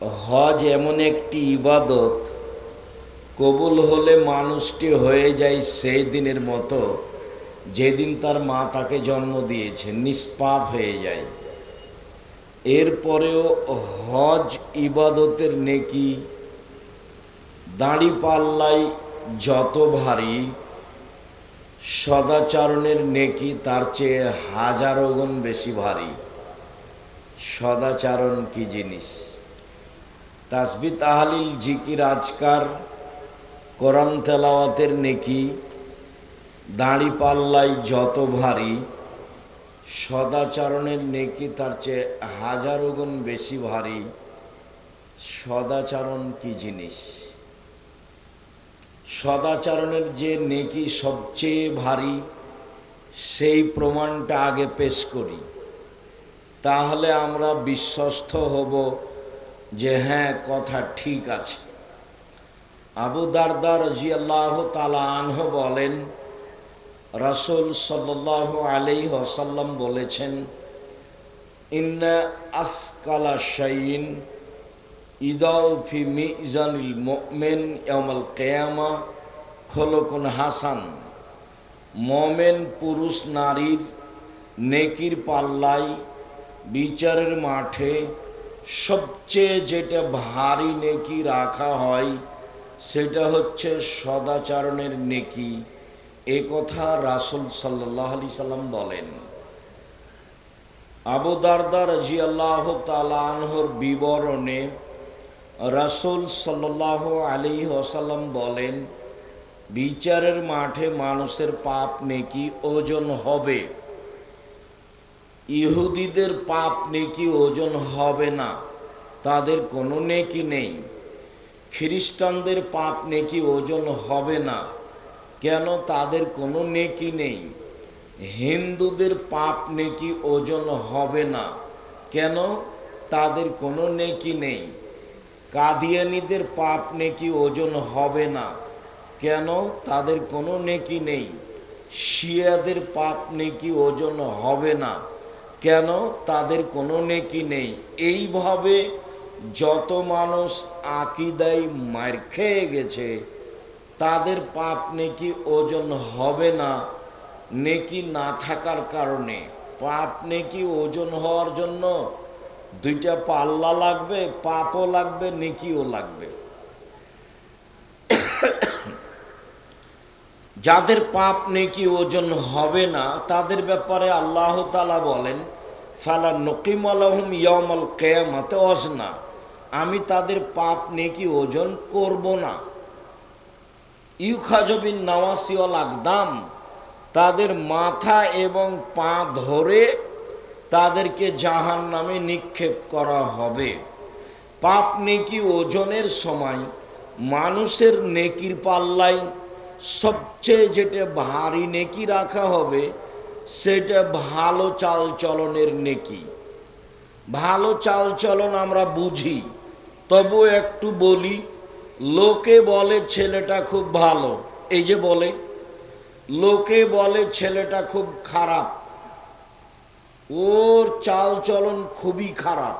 হজ এমন একটি ইবাদত, কবুল হলে মানুষটি হয়ে যায় সেই দিনের মতো যেদিন তার মা তাকে জন্ম দিয়েছে, নিষ্পাপ হয়ে যায়। এরপরেও হজ ইবাদতের নেকি দাঁড়িপাল্লায় যত ভারী, সদাচরণের নেকি তার চেয়ে হাজারো গুণ বেশি ভারী। সদাচরণ কি জিনিস? তাসবিহ, তাহলিল, জিকির, আজকার, কোরআন তেলাওয়াতের নেকি দাঁড়িপাল্লায় যত ভারী, সদাচরণের নেকি তার চেয়ে হাজারো গুণ বেশি ভারী। সদাচরণ কি জিনিস? সদাচরণের যে নেকি সবচেয়ে ভারী, সেই প্রমাণটা আগে পেশ করি, তাহলে আমরা বিশ্বস্ত হব যে হ্যাঁ, কথা ঠিক আছে। আবু দারদা রাদিয়াল্লাহু তাআলা আনহু বলেন, রাসূল সাল্লাল্লাহু আলাইহি ওয়াসাল্লাম বলেছেন, ইন্না আফকালা শাইইন ইদাউ ফি মিজানিল মুমিন ইয়াউমাল কিয়ামা খুলুকুন হাসান। মুমিন পুরুষ নারীর নেকির পাল্লায় বিচারের মাঠে সবচেয়ে যেটা ভারী নেকি রাখা হয় সেটা হচ্ছে সদাচরণের নেকি। এ কথা রাসূল সাল্লাল্লাহু আলাইহি সাল্লাম বলেন। আবু দারদা রাদিয়াল্লাহু তাআলা আনহুর বিবরণে রাসূল সাল্লাল্লাহু আলাইহি ওয়াসাল্লাম বলেন, বিচারের মাঠে মানুষের পাপ নেকি ওজন হবে। ইহুদিদের পাপ নেকি ওজন হবে না, তাদের কোনো নেকি নেই। খ্রিস্টানদের পাপ নেকি ওজন হবে না, কেন? তাদের কোনো নেকি নেই। হিন্দুদের পাপ নেকি ওজন হবে না, কেন? তাদের কোনো নেকি নেই। কাদিয়ানীদের পাপ নেকি ওজন হবে না, কেন? তাদের কোনো নেকি নেই। শিয়াদের পাপ নেকি ওজন হবে না, কেন? তাদের কোনো নেকি নেই। এইভাবে যত মানুষ আকীদায় মার খেয়ে গেছে তাদের পাপ নেকি ওজন হবে না, নেকি না থাকার কারণে। পাপ নেকি ওজন হওয়ার জন্য দুইটা পাল্লা লাগবে, পাপও লাগবে, নেকিও লাগবে। যাদের পাপ নেকি ওজন হবে না তাদের ব্যাপারে আল্লাহ তাআলা বলেন, ফালা নুকিমু লাহুম ইয়াউমাল কিয়ামাতি ওয়াজনা, আমি তাদের পাপ নেকি ওজন করব না। ইউখাযু বিন নাওয়াসি ওয়াল আকদাম, তাদের মাথা এবং পা ধরে তাদেরকে জাহান্নামে নিক্ষেপ করা হবে। পাপ নেকি ওজনের সময় মানুষের নেকির পাল্লায় সবচেয়ে যেটা ভারী নেকি রাখা হবে সেটা ভালো চাল চলনের নেকি। ভালো চাল চলন আমরা বুঝি, তবু একটু বলি। লোকে বলে ছেলেটা খুব ভালো, এই যে বলে, লোকে বলে ছেলেটা খুব খারাপ, ওর চাল চলন খুবই খারাপ।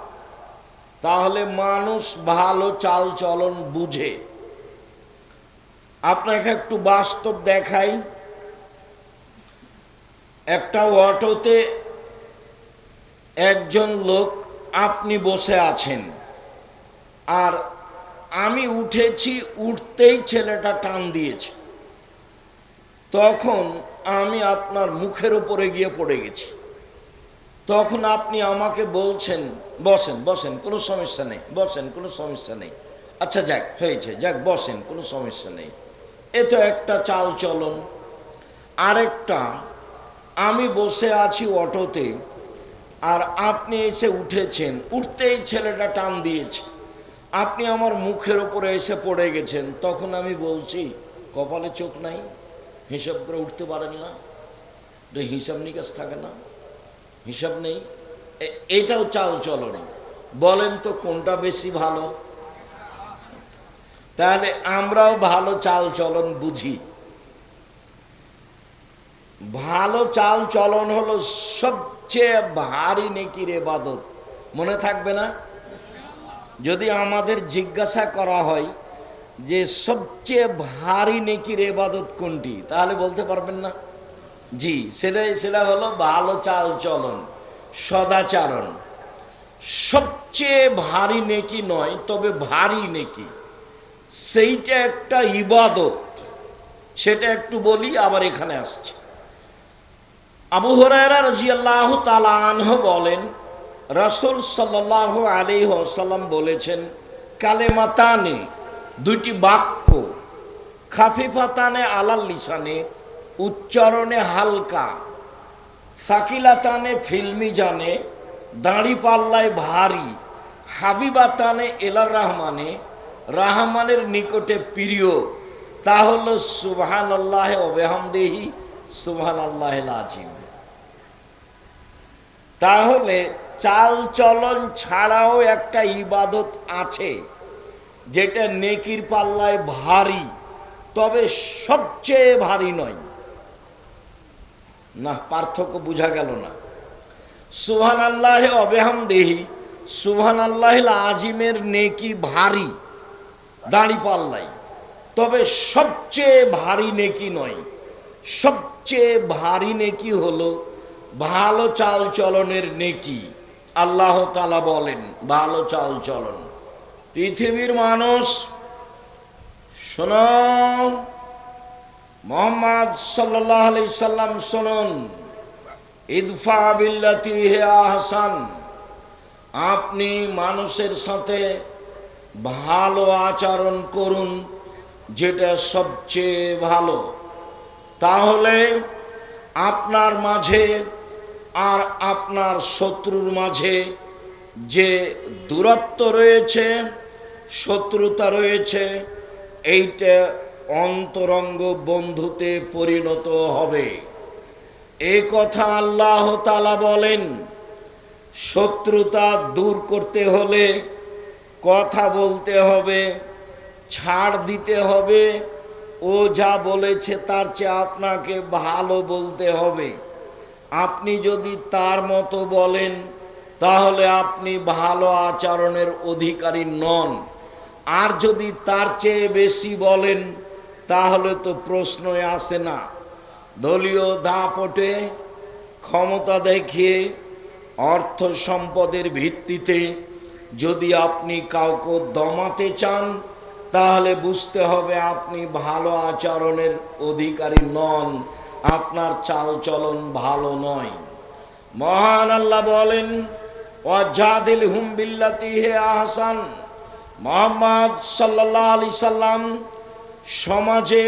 তাহলে মানুষ ভালো চাল চলন বুঝে। আপনাকে একটু বাস্তব দেখাই। একটা অটোতে একজন লোক, আপনি বসে আছেন, আর আমি উঠেছি, উঠতেই ছেলেটা টান দিয়েছে। তখন আমি আপনার মুখের উপরে গিয়ে পড়ে গেছি। তখন আপনি আমাকে বলছেন, বসেন বসেন, কোনো সমস্যা নেই, বসেন, কোনো সমস্যা নেই। আচ্ছা যাক, হয়েছে, যাক বসেন, কোনো সমস্যা নেই। এ তো একটা চাল চলন। আরেকটা, আমি বসে আছি অটোতে, আর আপনি এসে উঠেছেন, উঠতেই ছেলেটা টান দিয়েছে, আপনি আমার মুখের ওপরে এসে পড়ে গেছেন। তখন আমি বলছি, কপালে চোখ নাই, হিসাব করে উঠতে পারেন না, হিসাব নিকাশ থাকে না, হিসাব নেই। এটাও চাল চলন। বলেন তো কোনটা বেশি ভালো? তাহলে আমরাও ভালো চাল চলন বুঝি। ভালো চাল চলন হলো সবচেয়ে ভারী নেকির ইবাদত। মনে থাকবে না? যদি আমাদের জিজ্ঞাসা করা হয় যে সবচেয়ে ভারী নেকির ইবাদত কোনটি, তাহলে বলতে পারবেন না? জি, সেটা হলো ভালো চাল চলন, সদাচারণ। সবচেয়ে ভারী নেকি নয়, তবে ভারী নেকি, সেইটা একটা ইবাদত। সেটা একটু বলি, আবার এখানে আসছে। আবু হুরায়রা রাদিয়াল্লাহু তাআলা আনহু বলেন, রাসূল সাল্লাল্লাহু আলাইহি ওয়াসাল্লাম বলেছেন, কালেমাতানে, দুইটি বাক্য, খাফিফাতানে আলাল লিসানে, উচ্চারণে হালকা, সাকিলাতানে ফিল মিজানে, দাড়ি পাল্লায় ভারী, হাবিবাতানে এলার রহমানে, রহমানের নিকটে প্রিয়, তা হলো সুবহানাল্লাহি ওয়া বিহামদিহি সুবহানাল্লাহিল আযীম। তাহলে চাল চলন ছাড়াও একটা ইবাদত আছে যেটা নেকির পাল্লায় ভারী, তবে সবচেয়ে ভারী নয়। না, পার্থক্য বোঝা গেল না? সুবহানাল্লাহি ওয়া বিহামদিহি সুবহানাল্লাহিল আযীমের নেকি ভারী দাড়ি পাল্লায়, তবে সবচেয়ে ভারী নেকি নয়। সবচেয়ে ভারী নেকি হলো ভালো চাল চলনের নেকি। আল্লাহ তাআলা বলেন ভালো চাল চলন। পৃথিবীর মানুষ শোনো, মুহাম্মদ সাল্লাল্লাহু আলাইহি সাল্লাম শুনুন, ইদফা বিল্লাতি হিয়া আহসান, আপনি মানুষের সাথে ভালো আচরণ করুন, যেটা সবচেয়ে ভালো। তাহলে আপনার মাঝে আর আপনার শত্রুর মাঝে যে দূরত্ব রয়েছে, শত্রুতা রয়েছে, এইটা অন্তরঙ্গ বন্ধুতে পরিণত হবে। এই কথা আল্লাহ তাআলা বলেন। শত্রুতা দূর করতে হলে কথা বলতে হবে, ছাড় দিতে হবে, ও যা বলেছে তার চেয়ে আপনাকে ভালো বলতে হবে। আপনি যদি তার মতো বলেন তাহলে আপনি ভালো আচরণের অধিকারী নন, আর যদি তার চেয়ে বেশি বলেন তাহলে তো প্রশ্নই আসে না। দলীয় দাপটে, ক্ষমতা দেখিয়ে, অর্থ সম্পদের ভিত্তিতে যদি আপনি কাউকে দমাতে চান তাহলে বুঝতে হবে আপনি ভালো আচরণের অধিকারী নন, আপনার চাল চলন ভালো নয়। মহান আল্লাহ বলেন, ওয়াজাদিলহুম বিল্লাতি হিয়া আহসান। মুহাম্মদ সাল্লাল্লাহু আলাইহি সাল্লাম সমাজে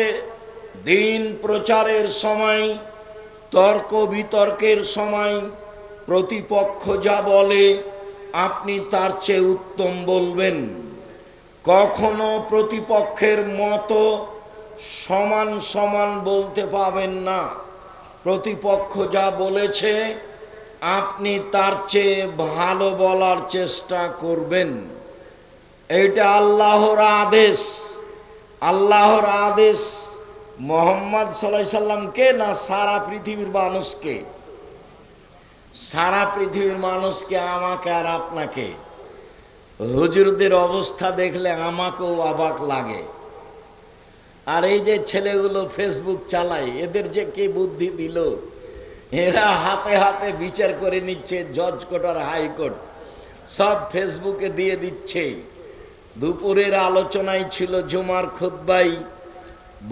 দিন প্রচারের সময়, তর্ক বিতর্কের সময় প্রতিপক্ষ যা বলে আপনি তার চেয়ে উত্তম বলবেন। কখনো প্রতিপক্ষের মতো সমান সমান বলতে পাবেন না। প্রতিপক্ষ যা বলেছে আপনি তার চেয়ে ভালো বলার চেষ্টা করবেন। এটা আল্লাহর আদেশ। আল্লাহর আদেশ মুহাম্মদ সাল্লাল্লাহু আলাইহি সাল্লামকে না সারা পৃথিবীর মানুষকে? সারা পৃথিবীর মানুষকে, আমাকে আর আপনাকে। হুজুরদের অবস্থা দেখলে আমাকেও অবাক লাগে। আর এই যে ছেলেগুলো ফেসবুক চালায়, এদের যে কে বুদ্ধি দিল, এরা হাতে হাতে বিচার করে নিচ্ছে, জজ কোর্ট আর হাইকোর্ট সব ফেসবুকে দিয়ে দিচ্ছে। দুপুরের আলোচনায় ছিল জুমার খুতবায়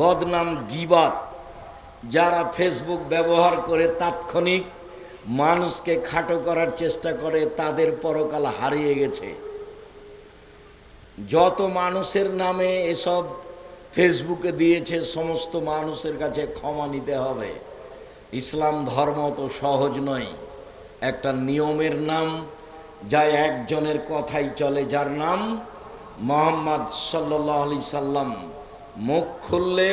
বদনাম গীবাত। যারা ফেসবুক ব্যবহার করে তাৎক্ষণিক মানুষকে খাটো করার চেষ্টা করে তাদের পরকাল হারিয়ে গেছে। যত মানুষের নামে এসব ফেসবুকে দিয়েছে সমস্ত মানুষের কাছে ক্ষমা নিতে হবে। ইসলাম ধর্ম তো সহজ নয়। একটা নিয়মের নাম, যা একজনের কথাই চলে, যার নাম মুহাম্মদ সাল্লাল্লাহু আলাইহি সাল্লাম। মুখ খুললে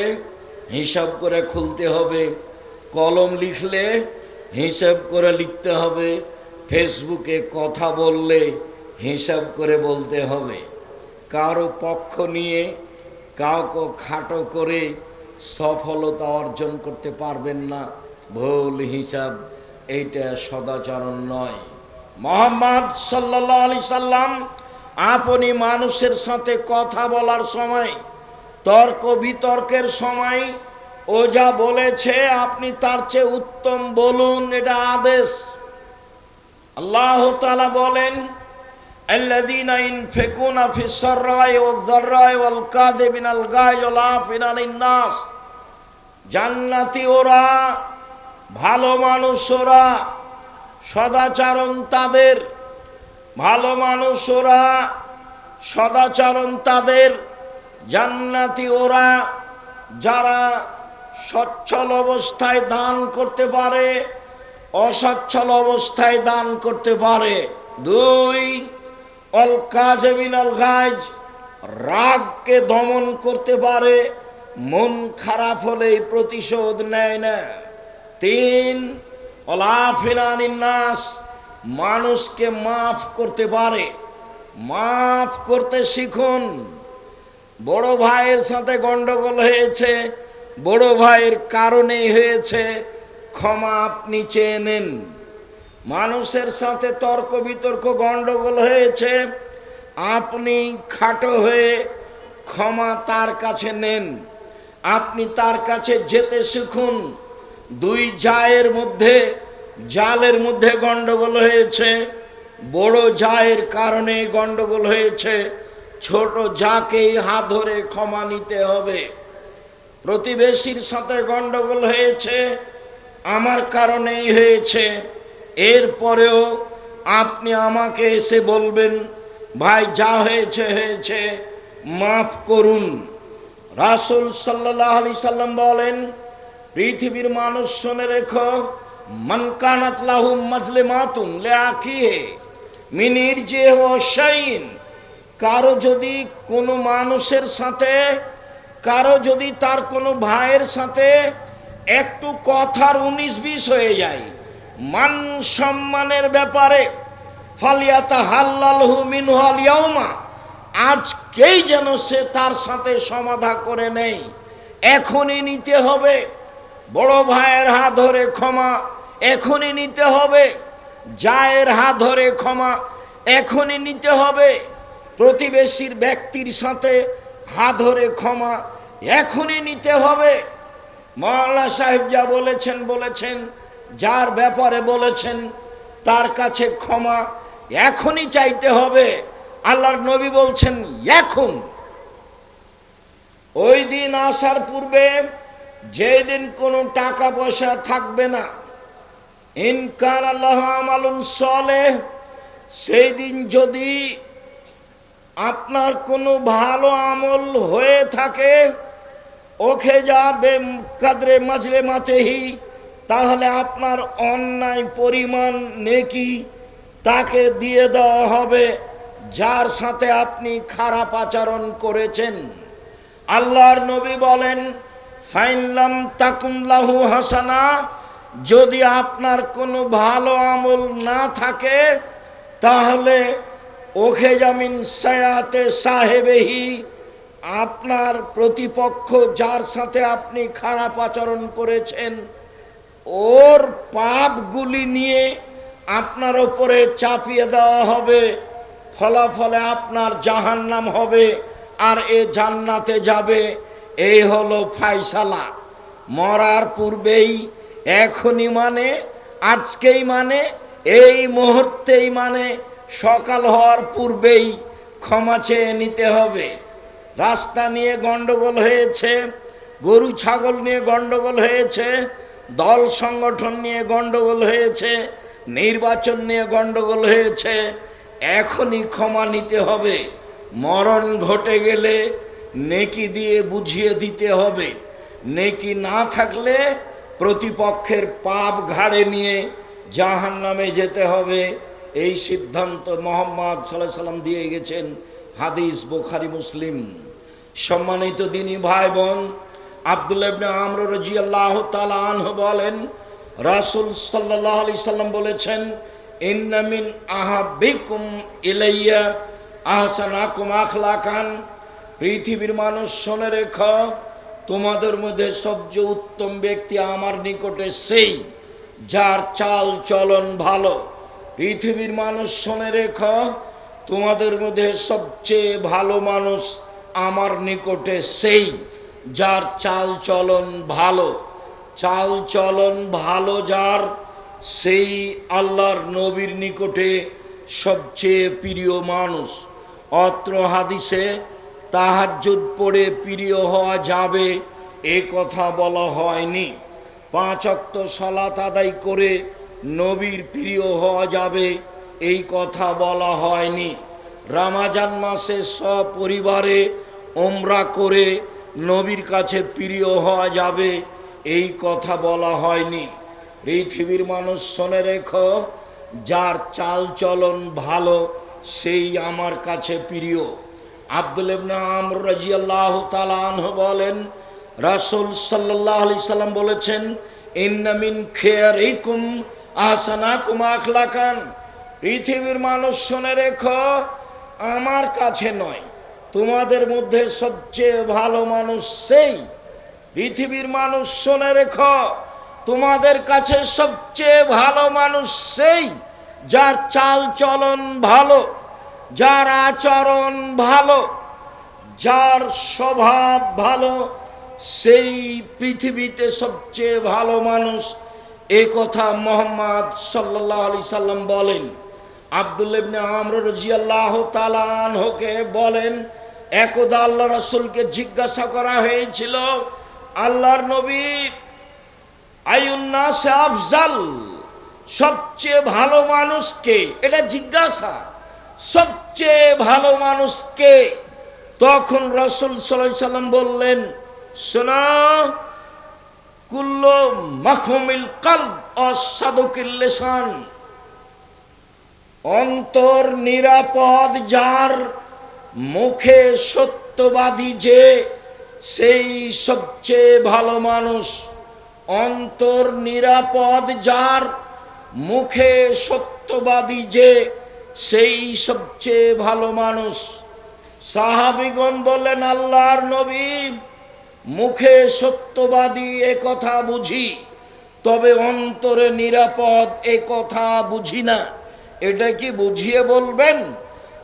হিসাব করে খুলতে হবে, কলম লিখলে হিসাব করে লিখতে হবে, ফেসবুকে কথা বললে হিসাব করে বলতে হবে। কারো পক্ষ নিয়ে কাউকে খাটো করে সফলতা অর্জন করতে পারবেন না। ভুল হিসাব, এইটা সদাচরণ নয়। মুহাম্মদ সাল্লাল্লাহু আলাইহি সাল্লাম আপনি মানুষের সাথে কথা বলার সময়, তর্ক বিতর্কের সময় ও যা বলেছে আপনি তার চেয়ে উত্তম বলুন, এটা আদেশ। আল্লাহ তাআলা বলেন, আল্লাযীনা ইনফিকুনা ফিস সাররাই ওয়াজ যাররাই ওয়াল কাযিবিনাল গায়জ ওয়াল আফিনা আনিন নাস। জান্নাতি ওরা, ভালো মানুষ ওরা, সদাচরণ তাদের, ভালো মানুষ ওরা, সদাচরণ তাদের। জান্নাতি ওরা যারা সচ্ছল অবস্থায় দান করতে পারে, অসচ্ছল অবস্থায় দান করতে পারে। 2, অল কাযিবিনাল গায়জ, রাগকে দমন করতে পারে, মন খারাপ হলেই প্রতিশোধ নেয় না। 3, অল আফিনা আনিন নাস, মানুষকে মাফ করতে পারে। মাফ করতে শিখুন। বড় ভাইয়ের সাথে গন্ডগোল হয়েছে, বড় ভাইয়ের কারণেই হয়েছে, ক্ষমা আপনি চেয়ে নেন। মানুষের সাথে তর্ক বিতর্ক গন্ডগোল হয়েছে, আপনি খাটো হয়ে ক্ষমা তার কাছে নেন। আপনি তার কাছে যেতে শিখুন। 2 জায়ের মধ্যে, জালের মধ্যে গন্ডগোল হয়েছে, বড় জায়ের কারণে গন্ডগোল হয়েছে, ছোট জাকেই হাত ধরে ক্ষমা নিতে হবে। প্রতিবেশীর সাথে গন্ডগোল হয়েছে, আমার কারণেই হয়েছে, এরপরেও আপনি আমাকে এসে বলবেন, ভাই যা হয়েছে হয়েছে, মাফ করুন। রাসূল সাল্লাল্লাহু আলাইহি সাল্লাম বলেন, পৃথিবীর মানুষ শুনে রেখো, মান কানাত লাহু মাজলিমাতুন লিআখিহি মিন ইরজিহি ওয়া শাইইন। কারো যদি কোনো মানুষের সাথে, কারো যদি তার কোনো ভাইয়ের সাথে একটু কথার 19-20 হয়ে যায় মান সম্মানের ব্যাপারে, ফালিয়াতাহাল্লালহু মিনহু আল ইয়াউমা, আজকেই যেন সে তার সাথে সমাধা করে নেই, এখনই নিতে হবে। বড় ভাইয়ের হাত ধরে ক্ষমা এখনই নিতে হবে, জায়ের হাত ধরে ক্ষমা এখনই নিতে হবে, প্রতিবেশীর ব্যক্তির সাথে হাত ধরে ক্ষমা এখনই নিতে হবে। মাওলানা সাহেব যা বলেছেন বলেছেন, যার ব্যাপারে বলেছেন তার কাছে ক্ষমা এখনই চাইতে হবে। আল্লাহর নবী বলছেন এখন। ওই দিন আসার পূর্বে, যেদিন কোনো টাকা পয়সা থাকবে না, ইনকান আল্লাহ আমালুন সালেহ, সেই দিন যদি আপনার কোনো ভালো আমল হয়ে থাকে, ওখে যাবে কাদরে মাজলে মাতেহি, তাহলে আপনার অন্যায় পরিমাণ নেকি তাকে দিয়ে দেওয়া হবে, যার সাথে আপনি খারাপ আচরণ করেছেন। আল্লাহর নবী বলেন, ফাইনলাম তাকুন লাহু হাসানা, যদি আপনার কোনো ভালো আমল না থাকে, তাহলে ওখে জামিন সায়াতে সাহেবেহি, আপনার প্রতিপক্ষ যার সাথে আপনি খারাপ আচরণ করেছেন, ওর পাপগুলি নিয়ে আপনার ওপরে চাপিয়ে দেওয়া হবে, ফলাফলে আপনার জাহান্নাম হবে আর এ জান্নাতে যাবে। এই হলো ফায়সালা। মরার পূর্বেই, এখনই মানে, আজকেই মানে, এই মুহূর্তেই মানে, সকাল হওয়ার পূর্বেই ক্ষমা চেয়ে নিতে হবে। রাস্তা নিয়ে গন্ডগোল হয়েছে, গরু ছাগল নিয়ে গন্ডগোল হয়েছে, দল সংগঠন নিয়ে গন্ডগোল হয়েছে, নির্বাচন নিয়ে গন্ডগোল হয়েছে, এখনই ক্ষমা নিতে হবে। মরণ ঘটে গেলে নেকি দিয়ে বুঝিয়ে দিতে হবে, নেকি না থাকলে প্রতিপক্ষের পাপ ঘাড়ে নিয়ে জাহান্নামে যেতে হবে। এই সিদ্ধান্ত মুহাম্মদ সাল্লাল্লাহু আলাইহি সাল্লাম দিয়ে গেছেন, হাদিস বুখারী মুসলিম। সম্মানিত দিনী ভাই বোন, আব্দুল্লাহ ইবনে আমর রাদিয়াল্লাহু তাআলা আনহু বলেন, রাসূল সাল্লাল্লাহু আলাইহি সাল্লাম বলেছেন, ইন্না মিন আহাব্বিকুম ইলাইয়া আহসানাকুম আখলাকান। পৃথিবীর মানুষ শুনে রেখো, তোমাদের মধ্যে সবচেয়ে উত্তম ব্যক্তি আমার নিকটে সেই যার চাল চলন ভালো। পৃথিবীর মানুষ শুনে রেখো, তোমাদের মধ্যে সবচেয়ে ভালো মানুষ আমার নিকটে সেই যার চাল চলন ভালো। চাল চলন ভালো যার, সেই আল্লাহর নবীর নিকটে সবচেয়ে প্রিয় মানুষ। অত্র হাদিসে তাহাজ্জুদ পড়ে প্রিয় হওয়া যাবে এ কথা বলা হয়নি। 5 ওয়াক্ত সালাত আদায় করে নবীর প্রিয় হওয়া যাবে এই কথা বলা হয়নি। রমজান মাসে সপরিবারে ওমরা করে নবীর কাছে প্রিয় হওয়া যাবে এই কথা বলা হয়নি। পৃথিবীর মানুষ শুনে রেখো, যার চাল চলন ভালো সেই আমার কাছে প্রিয়। আব্দুল্লাহ ইবনে আমর রাদিয়াল্লাহু তাআলা আনহু বলেন, রাসূল সাল্লাল্লাহু আলাইহি সাল্লাম বলেছেন, ইন্না মিন খিয়ারিকুম আহসানাকুম আখলাকান। পৃথিবীর মানুষ শুনে রেখো, আমার কাছে নয়, তোমাদের মধ্যে সবচেয়ে ভালো মানুষ সেই। পৃথিবীর মানুষ শুনে রেখো, তোমাদের কাছে সবচেয়ে ভালো মানুষ সেই যার চাল চলন ভালো, যার আচরণ ভালো, যার স্বভাব ভালো, সেই পৃথিবীতে সবচেয়ে ভালো মানুষ। এ কথা মুহাম্মদ সাল্লাল্লাহু আলাইহি সাল্লাম বলেন। আব্দুল্লাহ ইবনে আমর রাদিয়াল্লাহু তাআলা আনহুকে বলেন, একদা আল্লাহ রাসূলকে জিজ্ঞাসা করা হয়েছিল, আল্লাহর নবী, আইয়ুন নাস আফজাল, সবচেয়ে ভালো মানুষ কে? এটা জিজ্ঞাসা, সবচেয়ে ভালো মানুষ কে? তখন রাসূল সাল্লাল্লাহু আলাইহি সাল্লাম বললেন, শোনো, কুল্লু মাখমুমিল কলব অসাদুকিল লিসান, অন্তর নিরাপদ যার, মুখে সত্যবাদী যে, সেই সবচেয়ে ভালো মানুষ। অন্তর নিরাপদ যার, মুখে সত্যবাদী যে, সেই সবচেয়ে ভালো মানুষ। সাহাবীগণ বললেন, আল্লাহর নবী, মুখে সত্যবাদী এ কথা বুঝি, তবে অন্তরে নিরাপদ এ কথা বুঝি না, এটা কি বুঝিয়ে বলবেন?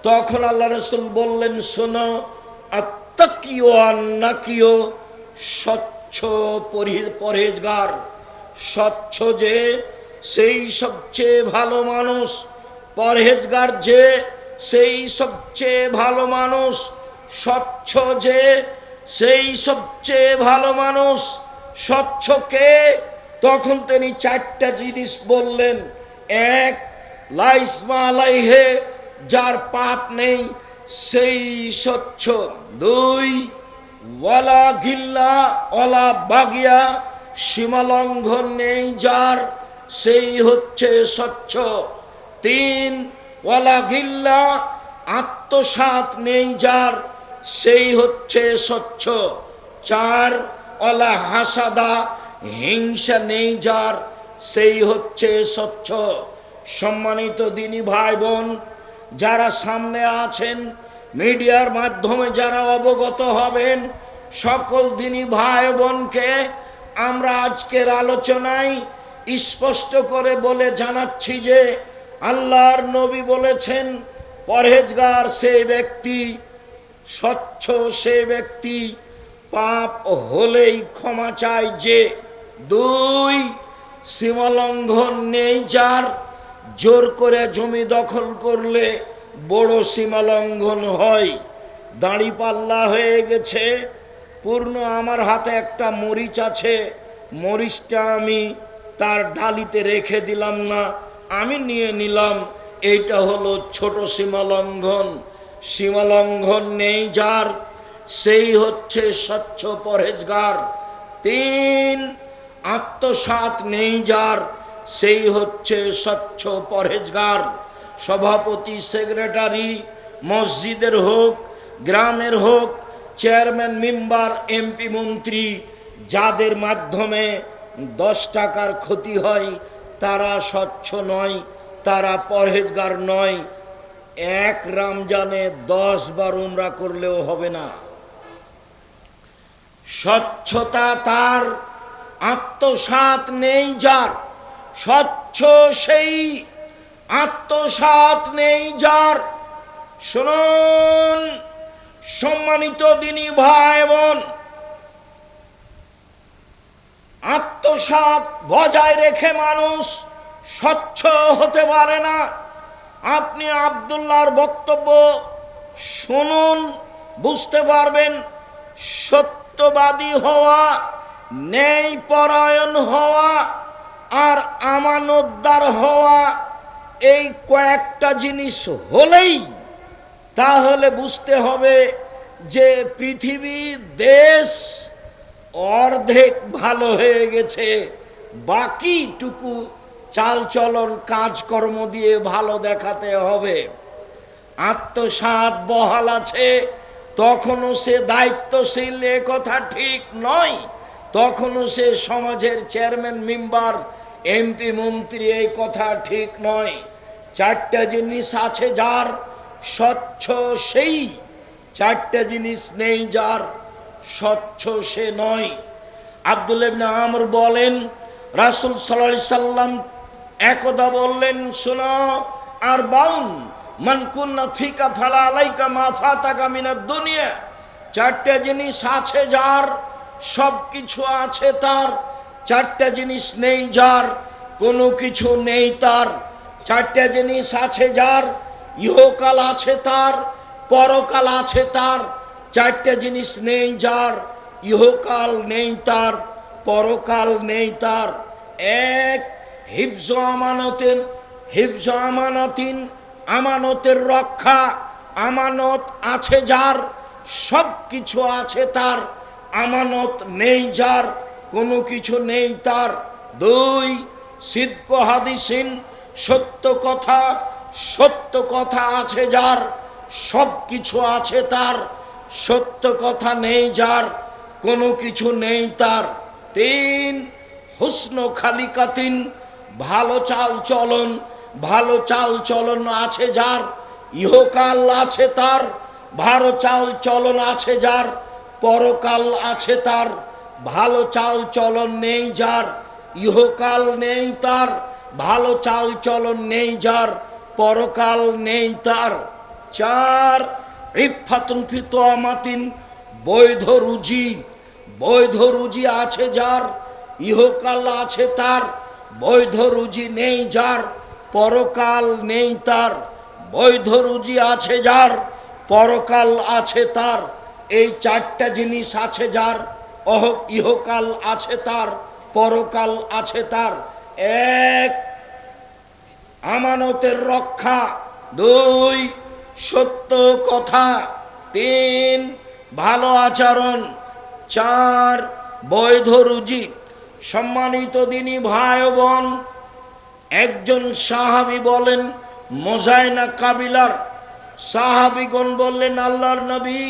তখন আল্লাহ রাসূল বললেন, শোনো, আত্তাকিও আন্নাকিও, স্বচ্ছ পরহেজগার, স্বচ্ছ যে সেই সবচেয়ে ভালো মানুষ, পরহেজগার যে সেই সবচেয়ে ভালো মানুষ, স্বচ্ছ যে সেই সবচেয়ে ভালো মানুষ। স্বচ্ছ কে? তখন তিনি 4টা জিনিস বললেন। 1, লা ইসমা আলাইহে, যার পাপ নেই সেই স্বচ্ছ। 2, ওয়ালা গিল্লা ওয়ালা বাগিয়া, সীমালঙ্ঘন নেই যার, সেই হচ্ছে স্বচ্ছ। 3, ওয়ালা গিল্লা, আত্মসাৎ নেই যার, সেই হচ্ছে স্বচ্ছ। 4, ওয়ালা হাসাদা, হিংসা নেই যার, সেই হচ্ছে স্বচ্ছ। সম্মানিত দিনী ভাই বোন, যারা সামনে আছেন, মিডিয়ার মাধ্যমে যারা অবগত হবেন, সকল দিনী ভাই বোনকে আমরা আজকের আলোচনায় স্পষ্ট করে বলে জানাচ্ছি যে আল্লাহর নবী বলেছেন, পরহেজগার সে ব্যক্তি, স্বচ্ছ সে ব্যক্তি, পাপ হলেই ক্ষমা চায় যে। 2, সীমালঙ্ঘন নেই যার, জোর করে জমি দখল করলে বড় সীমালঙ্ঘন হয়। দাঁড়িপাল্লা হয়ে গেছে পূর্ণ, আমার হাতে একটা মরিচ আছে, মরিচটা আমি তার ডালিতে রেখে দিলাম না, আমি নিয়ে নিলাম, এইটা হলো ছোট সীমালঙ্ঘন। সীমালঙ্ঘন নেই যার, সেই হচ্ছে স্বচ্ছ পরহেজগার। 3, আত্মসাৎ নেই যার, সেই হচ্ছে স্বচ্ছ পরহেজগার। সভাপতি, সেক্রেটারি, মসজিদের হোক, গ্রামের হোক, চেয়ারম্যান, মেম্বার, এমপি, মন্ত্রী, যাদের মাধ্যমে 10 টাকার ক্ষতি হয়, তারা স্বচ্ছ নয়, তারা পরহেজগার নয়। 1 রমজানে 10 বার উমরা করলেও হবে না। স্বচ্ছতা তার, আত্মসাৎ নেই যার, স্বচ্ছ সেই, আত্মসাৎ নেই যার, শুনুন সম্মানিত দিনী ভাই বোন, আত্মসাৎ বজায় রেখে মানুষ স্বচ্ছ হতে পারে না। আপনি আব্দুল্লাহর বক্তব্য শুনুন, বুঝতে পারবেন। সত্যবাদী হওয়া, ন্যায় পরায়ণ হওয়া আর আমানতদার হওয়া, এই কয়েকটা জিনিস হলেই তাহলে বুঝতে হবে যে পৃথিবী দেশ অর্ধেক ভালো হয়ে গেছে, বাকিটুকু চালচলন কাজকর্ম দিয়ে ভালো দেখাতে হবে। আত্মসাৎ বহাল আছে, তখনও সে দায়িত্বশীল, এ কথা ঠিক নয়। তখনও সে সমাজের চেয়ারম্যান, মেম্বার, এমপি, মন্ত্রী, এই কথা ঠিক নয়। চারটা জিনিস আছে যার, স্বচ্ছ সেই। চারটা জিনিস নেই যার, স্বচ্ছ সে নয়। আব্দুল্লাহ ইবনে আমর বলেন, রাসূল সাল্লাল্লাহু আলাইহি সাল্লাম একদা বললেন, শোনো, আর বাউন মান কুন্না ফিকা ফালা আলাইকা মা ফাতাকা মিনাদ দুনিয়া। চারটা জিনিস আছে যার, সব কিছু আছে তার। চারটা জিনিস নেই যার, কোনো কিছু নেই তার। চারটা জিনিস আছে যার, ইহকাল আছে তার, পরকাল আছে তার। চারটা জিনিস নেই যার, ইহকাল নেই তার, পরকাল নেই তার। এক, হিফজ আমানতেন, হিফজ আমানাতিন, আমানতের রক্ষা। আমানত আছে যার, সব কিছু আছে তার। আমানত নেই যার, কোনো কিছু নেই তার। দুই, সিদক হাদিসিন, সত্য কথা। সত্য কথা আছে যার, সব কিছু আছে তার। সত্য কথা নেই যার, কোনো কিছু নেই তার। তিন, হুসন খালিকাতিন, ভালো চাল চলন। ভালো চাল চলন আছে যার, ইহকাল আছে তার। ভালো চাল চলন আছে যার, পরকাল আছে তার। ভালো চাল চলন নেই যার, ইহকাল নেই তার। ভালো চাল চলন নেই যার, পরকাল নেই তার। চার, ইফাতুন ফি তুআমাতিন, বৈধ রুজি। বৈধ রুজি আছে যার, ইহকাল আছে তার। বৈধ রুজি নেই যার, পরকাল নেই তার। বৈধ রুজি আছে যার, পরকাল আছে তার। এই চারটা জিনিস আছে যার, ইহকাল আছে তার, পরকাল আছে তার। এক, আমানতের রক্ষা। দুই, সত্য কথা। তিন, ভালো আচরণ। চার, বৈধ রুজি। সম্মানিত দিনী ভাই বোন, একজন সাহাবী বলেন, মোজাইনা কাবিলার সাহাবীগণ বললেন, আল্লাহর নবী,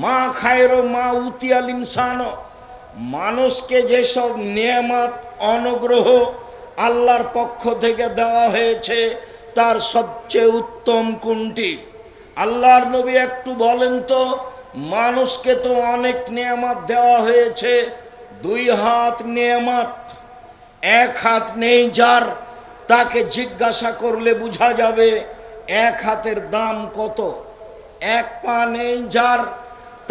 মা খায়রো মা উতিয়াল ইনসান, মানুষকে যেসব নেয়ামত অনুগ্রহ আল্লাহর পক্ষ থেকে দেওয়া হয়েছে তার সবচেয়ে উত্তম কোনটি? আল্লাহর নবী একটু বলেন তো, মানুষকে তো অনেক নেয়ামত দেওয়া হয়েছে, দুই হাত নেয়ামত, এক হাত নেই যার, তাকে জিজ্ঞাসা করলে বোঝা যাবে এক হাতের দাম কত। এক পা নেই যার,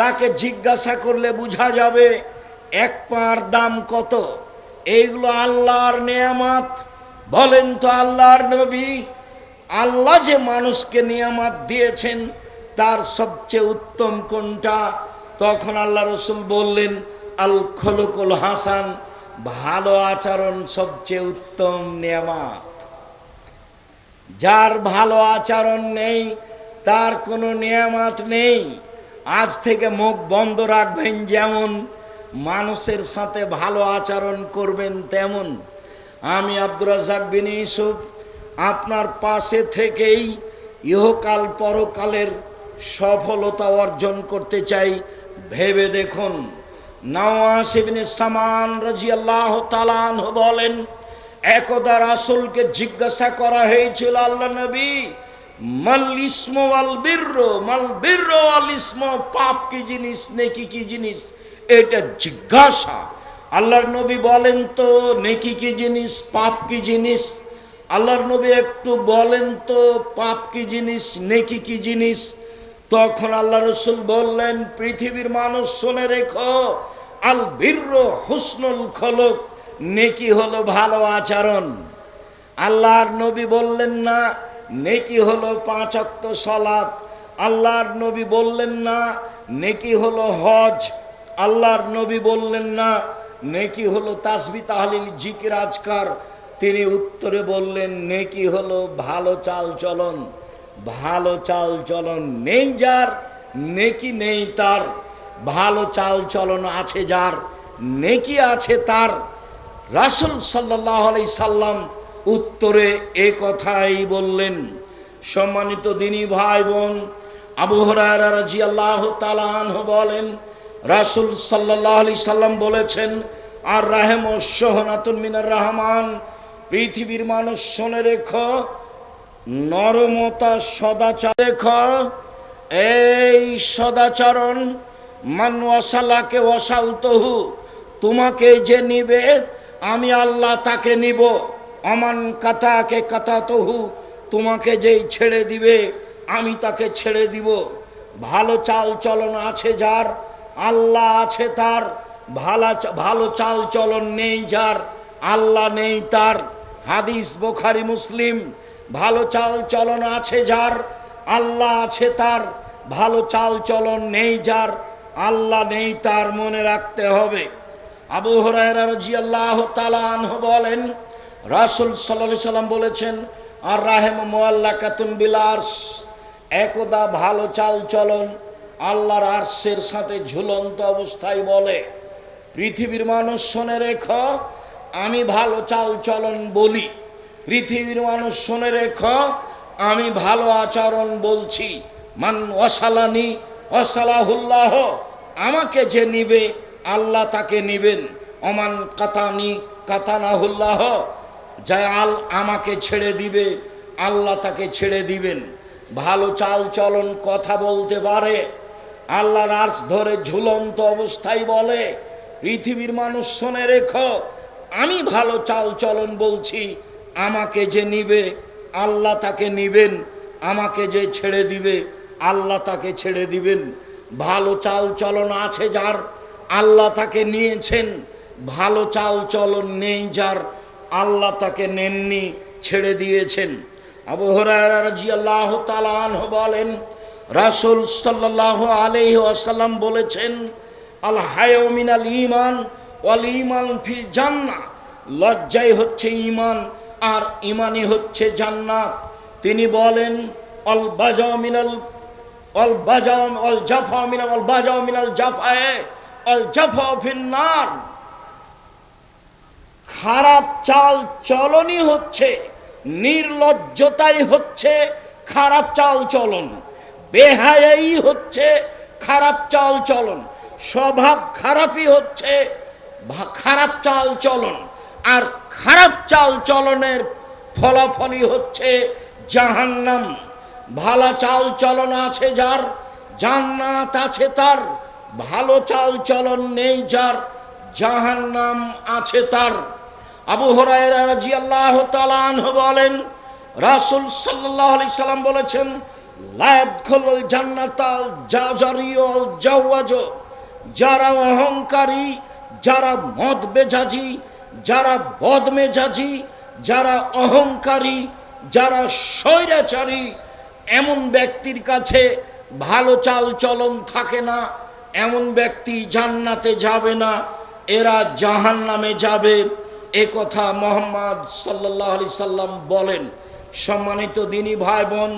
তাকে জিজ্ঞাসা করলে বোঝা যাবে এক পার দাম কত। এইগুলো আল্লাহর নেয়ামত। বলেন তো আল্লাহর নবী, আল্লাহ যে মানুষকে নিয়ামত দিয়েছেন তার সবচেয়ে উত্তম কোনটা? তখন আল্লাহ রসুল বললেন, আল খলুকুল হাসান, ভালো আচরণ সবচেয়ে উত্তম নিয়ামত। যার ভালো আচরণ নেই তার কোনো নিয়ামত নেই। আজ থেকে মুখ বন্ধ রাখবেন, যেমন মানুষের সাথে ভালো আচরণ করবেন তেমন। আমি আব্দুর রাজ্জাক বিন ইউসুফ আপনার পাশে থেকেই ইহকাল পরকালের সফলতা অর্জন করতে চাই। ভেবে দেখুন, নওয়াস ইবনে সামান রাদিয়াল্লাহু তাআলা আনহু বলেন, একদা রাসূলকে জিজ্ঞাসা করা হয়েছিল, আল্লাহ নবী, মাল ইসমু ওয়াল বিররু, মাল বিররু ওয়াল ইসমু, পাপ কি জিনিস, নেকি কি জিনিস, এটা জিজ্ঞাসা। আল্লাহর নবী বলেন তো, নেকি কি জিনিস, পাপ কি জিনিস? আল্লাহর নবী একটু বলেন তো পাপ কি জিনিস, নেকি কি জিনিস? তখন আল্লাহ রসুল বললেন, পৃথিবীর মানুষ শুনে রেখো, আল বিরর হুসনুল খলক, নেকি হলো ভালো আচরণ। আল্লাহর নবী বললেন না নেকি হলো 5 ওয়াক্ত সালাত, আল্লাহর নবী বললেন না নেকি হলো হজ, আল্লাহর নবী বললেন না নেকি হলো তাসবিহ তাহলিল জিকির আজকার। তিনি উত্তরে বললেন নেকি হলো ভালো চাল চলন। ভালো চাল চলন নেই যার, নেকি নেই তার। ভালো চাল চলন আছে যার, নেকি আছে তার। রাসূল সাল্লাল্লাহু আলাইহি সাল্লাম উত্তরে এ কথাই বললেন। সম্মানিত দিনী ভাই বোন, আবু হুরায়রা রাদিয়াল্লাহু তাআলা আনহু বলেন, রাসূল সাল্লাল্লাহু আলাইহি সাল্লাম বলেছেন, আর রাহমু শুহনাতুন মিনার রহমান, পৃথিবীর মানুষ শুনে রেখো, নরমতা সদাচার রেখো, এই সদাচরণ, মান ওয়াসালাকে ওয়াসালতহু, তোমাকে যে নিবে আমি আল্লাহ তাকে নিব। অমান কাতাকে কাতাতহু, তোমাকে যেই ছেড়ে দিবে আমি তাকে ছেড়ে দিব। ভালো চাল চলন আছে যার, আল্লাহ আছে তার। ভালো চাল চলন নেই যার, আল্লাহ নেই তার। হাদিস বুখারী মুসলিম। ভালো চাল চলন আছে যার, আল্লাহ আছে তার। ভালো চাল চলন নেই যার, আল্লাহ নেই তার। মনে রাখতে হবে। আবু হুরায়রা রাদিয়াল্লাহু তাআলা আনহু বলেন, রাসূল সাল্লাল্লাহু আলাইহি সাল্লাম বলেছেন, আর রাহমু মুআল্লাকাতুন বিল আরশ, একদা ভালো চাল চলন আল্লাহর আরশের সাথে ঝুলন্ত অবস্থায় বলে, পৃথিবীর মানুষ শুনে রেখো, আমি ভালো চাল চলন বলি। পৃথিবীর মানুষ শুনে রেখো, আমি ভালো আচরণ বলছি। মান ওয়াসালানি ওয়াসালাহুল্লাহ, আমাকে যে নিবে আল্লাহ তাকে নিবেন। অমান কাতানি কাতানাহুল্লাহ, যাই আমাকে ছেড়ে দিবে আল্লাহ তাকে ছেড়ে দিবেন। ভালো চাল চলন কথা বলতে পারে, আল্লাহর আরশ ধরে ঝুলন্ত অবস্থায় বলে, পৃথিবীর মানুষ শুনে রেখো, আমি ভালো চাল চলন বলছি, আমাকে যে নিবে আল্লাহ তাকে নিবেন, আমাকে যে ছেড়ে দিবে আল্লাহ তাকে ছেড়ে দিবেন। ভালো চাল চলন আছে যার, আল্লাহ তাকে নিয়েছেন। ভালো চাল চলন নেই যার, আল্লাহ তাকে নেননি, ছেড়ে দিয়েছেন। আবু হুরায়রা রাদিয়াল্লাহু তাআলা আনহু বলেন, রাসূল সাল্লাল্লাহু আলাইহি ওয়াসাল্লাম বলেছেন, আল হায়াউ মিনাল ঈমান ওয়াল ঈমান ফিল জান্নাহ, লজ্জাই হচ্ছে ঈমান আর ঈমানই হচ্ছে জান্নাত। তিনি বলেন, আল বাজাউ মিনাল আল বাজাউ আল জাফা মিনাল আল বাজাউ মিনাল জাফা আল জাফা ফিন নার, খারাপ চাল চলনই হচ্ছে, নির্লজ্জতাই হচ্ছে খারাপ চাল চলন, বেহায়াই হচ্ছে খারাপ চাল চলন, স্বভাব খারাপই হচ্ছে খারাপ চাল চলন। আর খারাপ চাল চলনের ফলাফলই হচ্ছে জাহান্নাম। ভালো চাল চলন আছে যার, জান্নাত আছে তার। ভালো চাল চলন নেই যার, জাহান্নাম আছে তার। আবু হুরায়রা রাদিয়াল্লাহু তাআলা আনহু বলেন, রাসূল সাল্লাল্লাহু আলাইহি সাল্লাম বলেছেন, লা ইয়াদখুলুল জান্নাতাল জাজারিউল জাওয়াজ, যারা অহংকারী, যারা মদ মেজাজি, যারা বদমেজাজি, যারা অহংকারী, যারা স্বৈরাচারী, এমন ব্যক্তির কাছে ভালো চাল চলন থাকে না, এমন ব্যক্তি জান্নাতে যাবে না, এরা জাহান্নামে যাবে। এ কথা মুহাম্মদ সাল্লাল্লাহু আলাইহি সাল্লাম বলেন। সম্মানিত দিনী ভাই বোন,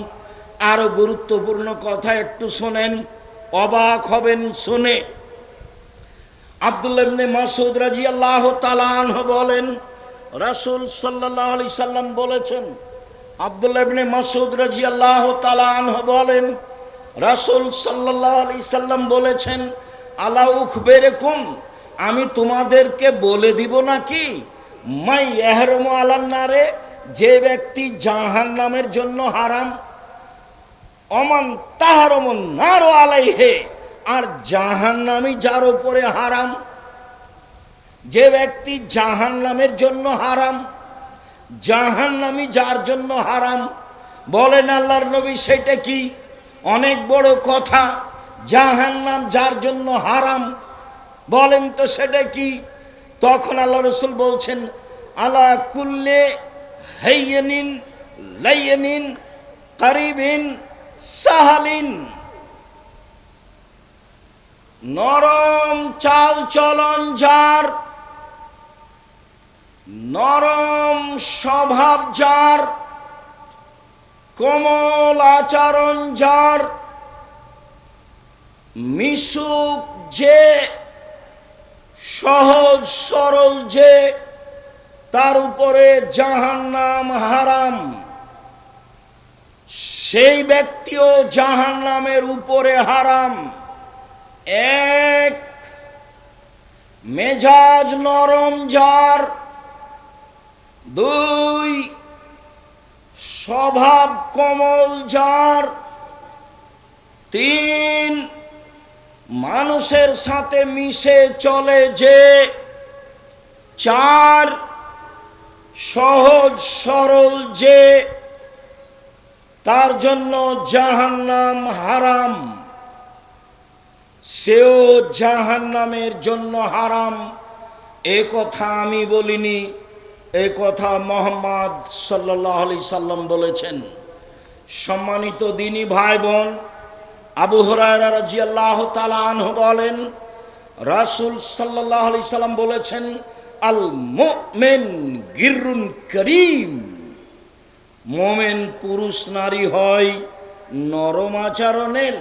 আরো গুরুত্বপূর্ণ কথা একটু শোনেন, অবাক হবেন শুনে। আব্দুল্লাহ ইবনে মাসউদ রাদিয়াল্লাহু তাআলা আনহু বলেন, রাসূল সাল্লাল্লাহু আলাইহি সাল্লাম বলেছেন, আব্দুল্লাহ ইবনে মাসউদ রাদিয়াল্লাহু তাআলা আনহু বলেন, রাসূল সাল্লাল্লাহু আলাইহি সাল্লাম বলেছেন, আলা উখবিরকুম, আমি তোমাদেরকে বলে দিব নাকি, মাই ইয়াহরুমু আলান নারে, যে ব্যক্তি জাহান্নামের জন্য হারাম, অমান তাহরুমুন নারু আলাইহি, আর জাহান্নামই যার উপরে হারাম। যে ব্যক্তি জাহান্নামের জন্য হারাম, জাহান্নামী যার জন্য হারাম। বলেন আল্লাহর নবী সেটা কি? অনেক বড় কথা। জাহান্নাম যার জন্য হারাম, বলেন তো সেটা কি? তখন আল্লাহ রাসূল বলছেন, আলা কুল্লে হাইয়িন লাইয়িন কারিবিন সাহালিন। নরম চাল চলন যার, নরম স্বভাব যার, কোমল আচরণ যার, মিশুক যে, সহজ সরল যে, তার উপরে জাহান্নাম হারাম। সেই ব্যক্তিও জাহান্নামের উপরে হারাম। এক, মেজাজ নরম যার। দুই, স্বভাব কোমল যার। তিন, মানুষের সাথে মিশে চলে যে। চার, সহজ সরল যে, তার জন্য জাহান্নাম হারাম, সেও জাহান্নামের জন্য হারাম। এ কথা আমি বলিনি, এ কথা মুহাম্মদ সাল্লাল্লাহু আলাইহি সাল্লাম বলেছেন। সম্মানিত দ্বীনী ভাই বোন, আবু হুরায়রা রাদিয়াল্লাহু তাআলা আনহু বলেন, রাসূল সাল্লাল্লাহু আলাইহি সাল্লাম বলেছেন, আল মুমিন গিররুন করিম। মোমেন পুরুষ নারী হয় নরম আচরণের,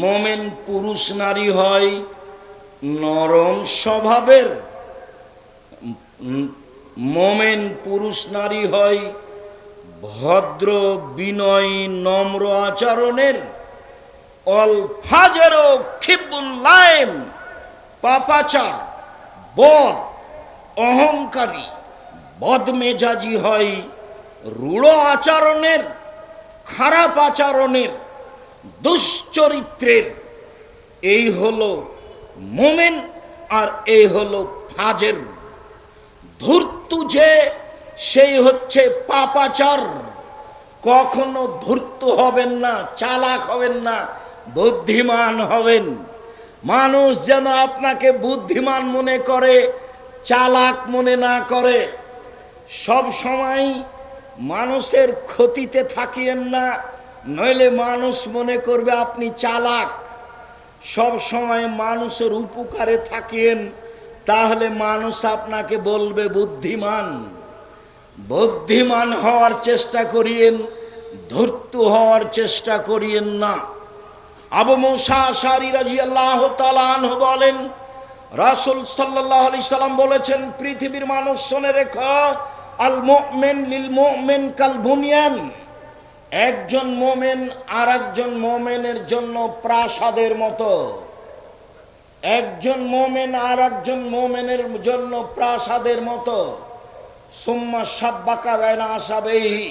মোমেন পুরুষ নারী হয় নরম স্বভাবের, মোমেন পুরুষ নারী হয় ভদ্র বিনয়ী নম্র আচরণের। অল ফাজের খিবুল লাইম, পাপাচার, বদ, অহংকারী, বদমেজাজি হয় রূঢ় আচরণের, খারাপ আচরণের, দুশ্চরিত্রের। এই হলো মোমেন আর এই হলো ফাজের। ধূর্ত যে, সেই হচ্ছে পাপাচার। কখনো ধূর্ত হবেন না, চালাক হবেন না, বুদ্ধিমান হবেন। মানুষ যেন আপনাকে বুদ্ধিমান মনে করে, চালাক মনে না করে। সব সময় মানুষের ক্ষতিতে থাকিয়েন না, নইলে মানুষ মনে করবে আপনি চালাক। সব সময় মানুষের উপকারে থাকিয়েন, তাহলে মানুষ আপনাকে বলবে বুদ্ধিমান। বুদ্ধিমান হওয়ার চেষ্টা করিয়েন, ধূর্ত হওয়ার চেষ্টা করিয়েন না। আবু মুসা আশআরী রাদিয়াল্লাহু তাআলা আনহু বলেন, রাসূল সাল্লাল্লাহু আলাইহি সাল্লাম বলেছেন, পৃথিবীর মানুষ শুনে রেখো, আল মুমিন লিল মুমিন কাল বুনিয়ান। একজন মোমেন আর একজন মোমেনের জন্য প্রাসাদের মতো। একজন মোমেন আর একজন মোমেনের জন্য প্রাসাদের মতো। সুম্মা সাব্বাকা বাইনা আসাবেহি।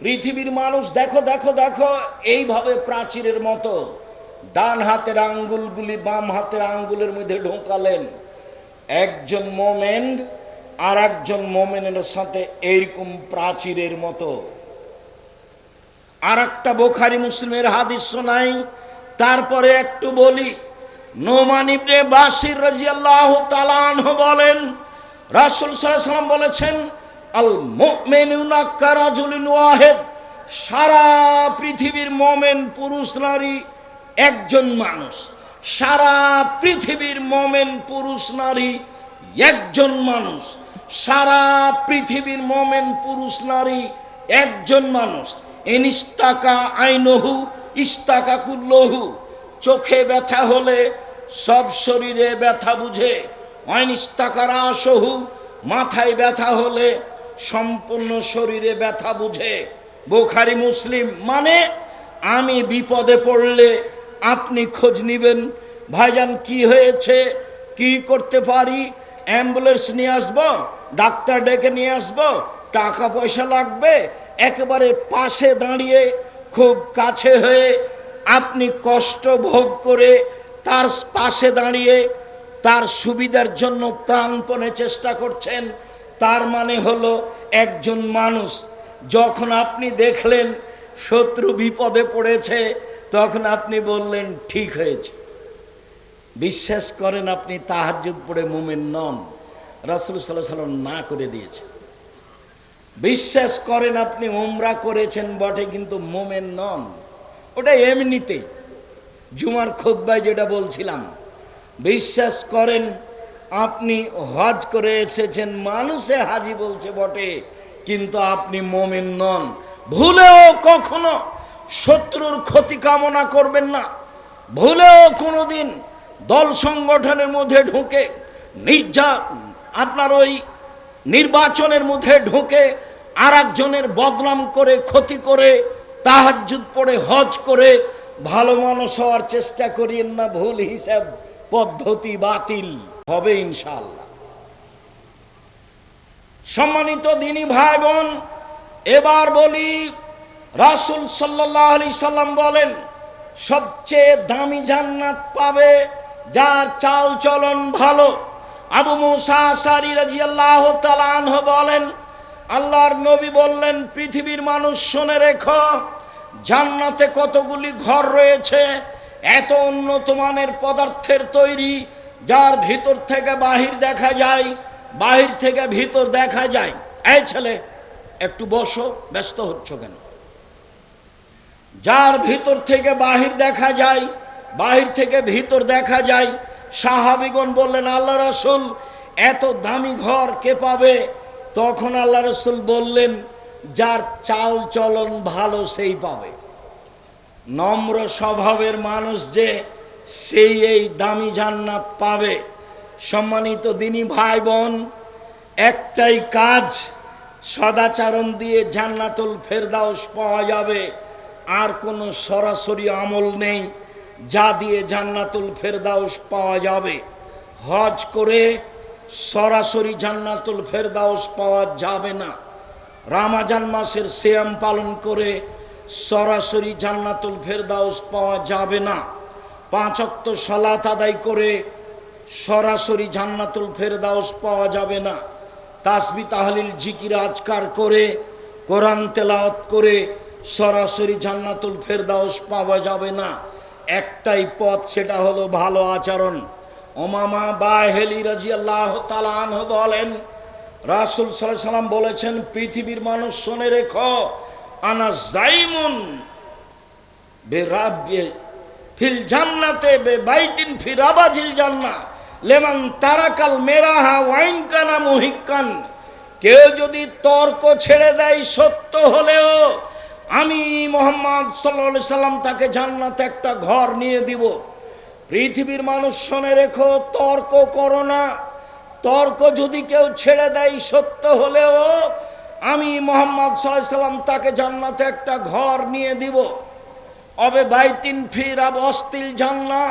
পৃথিবীর মানুষ দেখো দেখো দেখো, এইভাবে প্রাচীরের মতো ডান হাতের আঙ্গুলগুলি বাম হাতের আঙ্গুলের মধ্যে ঢোকালেন। একজন মোমেন আর একজন মোমেনের সাথে এইরকম প্রাচীরের মতো। আর একটা বুখারী মুসলিমের হাদিস শোনাই, তারপরে একটু বলি। নোমান ইবনে বাশির রাদিয়াল্লাহু তাআলা আনহু বলেন, রাসূল সাল্লাল্লাহু আলাইহি ওয়াসাল্লাম বলেছেন, আল মুমিনুনা কারাজুলিন ওয়াহিদ। সারা পৃথিবীর মোমেন পুরুষ নারী একজন মানুষ। সারা পৃথিবীর মোমেন পুরুষ নারী একজন মানুষ। সারা পৃথিবীর মোমেন পুরুষ নারী একজন মানুষ। ইনিস্তাকা আইনহু ইস্তাকা কুল্লহু। চোখে ব্যথা হলে সব শরীরে ব্যথা বুঝে। অনিস্তাকা রাসহু, মাথায় ব্যথা হলে সম্পূর্ণ শরীরে ব্যথা বুঝে। বুখারী মুসলিম। মানে আমি বিপদে পড়লে আপনি খোঁজ নিবেন, ভাইজান কি হয়েছে, কি করতে পারি, অ্যাম্বুলেন্স নিয়ে আসবো, ডাক্তার ডেকে নিয়ে আসবো, টাকা পয়সা লাগবে। একেবারে পাশে দাঁড়িয়ে, খুব কাছে হয়ে, আপনি কষ্ট ভোগ করে তার পাশে দাঁড়িয়ে তার সুবিধার জন্য প্রাণপণে চেষ্টা করছেন। তার মানে হলো একজন মানুষ যখন আপনি দেখলেন শত্রু বিপদে পড়েছে তখন আপনি বললেন ঠিক হয়েছে। বিশ্বাস করেন আপনি তাহাজ্জুদ পড়ে মুমিন নন, রাসূল সাল্লাল্লাহু আলাইহি ওয়াসাল্লাম না করে দিয়েছে। বিশ্বাস করেন আপনি উমরা করেছেন বটে কিন্তু মুমিন নন, ওটা এমনিতেই, জুমার খুতবায় যেটা বলছিলাম। বিশ্বাস করেন আপনি হজ করে এসেছেন, মানুষে হাজি বলছে বটে কিন্তু আপনি মুমিন নন। ভুলেও কখনো শত্রুর ক্ষতি কামনা করবেন না, ভুলেও কোনোদিন দল সংগঠনের মধ্যে ঢুকে আপনার ওই নির্বাচনের মধ্যে ঢুকে আর একজনের বদনাম করে ক্ষতি করে তাহাজ্জুদ পড়ে হজ করে ভালো মানুষ হওয়ার চেষ্টা করিয়েন না। ভুল হিসাব পদ্ধতি বাতিল হবে ইনশাআল্লাহ। সম্মানিত দিনী ভাই বোন, এবার বলি রাসূল সাল্লাল্লাহু আলাইহি সাল্লাম বলেন সবচেয়ে দামি জান্নাত পাবে যার চাল চলন ভালো। আবু মুসা আশআরী রাদিয়াল্লাহু তাআলা আনহু বলেন আল্লাহর নবী বললেন পৃথিবীর মানুষ শুনে রেখো, জান্নাতে কতগুলি ঘর রয়েছে এত উন্নত মানের পদার্থের তৈরি যার ভিতর থেকে বাহির দেখা যায়, বাহির থেকে ভিতর দেখা যায়। এই ছেলে একটু বসো, ব্যস্ত হচ্ছ কেন? যার ভিতর থেকে বাহির দেখা যায়, বাহির থেকে ভিতর দেখা যায়। সাহাবীগণ বললেন আল্লাহ রাসূল এত দামি ঘর কে পাবে? তখন আল্লাহ রাসূল বললেন যার চাল চলন ভালো সেই পাবে। নম্র স্বভাবের মানুষ যে সেই এই দামি জান্নাত পাবে। সম্মানিত দিনী ভাই বোন, একটাই কাজ, সদাচরণ দিয়ে জান্নাতুল ফেরদাউস পাওয়া যাবে। আর কোনো সরাসরি আমল নেই যা দিয়ে জান্নাতুল ফেরদাউস পাওয়া যাবে। হজ করে সরাসরি জান্নাতুল ফেরদাউস পাওয়া যাবে না। রমজান মাসের সিয়াম পালন করে সরাসরি জান্নাতুল ফেরদাউস পাওয়া যাবে না। 5 ওয়াক্ত সালাত আদায় করে সরাসরি জান্নাতুল ফেরদাউস পাওয়া যাবে না। তাসবিহ তাহলিল জিকির আজকার করে কোরআন তেলাওয়াত করে সরাসরি জান্নাতুল ফেরদাউস পাওয়া যাবে না। একটাই পথ, সেটা হলো ভালো আচরণ। উমামা বাহিলি রাদিয়াল্লাহু তাআলা আনহু বলেন রাসূল সাল্লাল্লাহু আলাইহি সাল্লাম বলেছেন পৃথিবীর মানুষ শুনে রেখো আনা জাইমুন বিরাব্বি ফিল জান্নাতে বাইতিন ফি রাবাজিল জান্নাহ লিমান তারাকাল মেরাহা ওয়াইন কানা মুহিক্কান। কেউ যদি তর্ক ছেড়ে দেয় সত্য হলেও আমি মুহাম্মদ সাল্লাল্লাহু আলাইহি সাল্লাম তাকে জান্নাতে একটা ঘর নিয়ে দিব। পৃথিবীর মানুষ শুনে রেখো তর্ক করো না। তর্ক যদি কেউ ছেড়ে দেয় সত্য হলেও আমি মুহাম্মদ সাল্লাল্লাহু আলাইহি সাল্লাম তাকে জান্নাতে একটা ঘর নিয়ে দিব। অবে বাইতিন ফি রাবাস্তিল জান্নাহ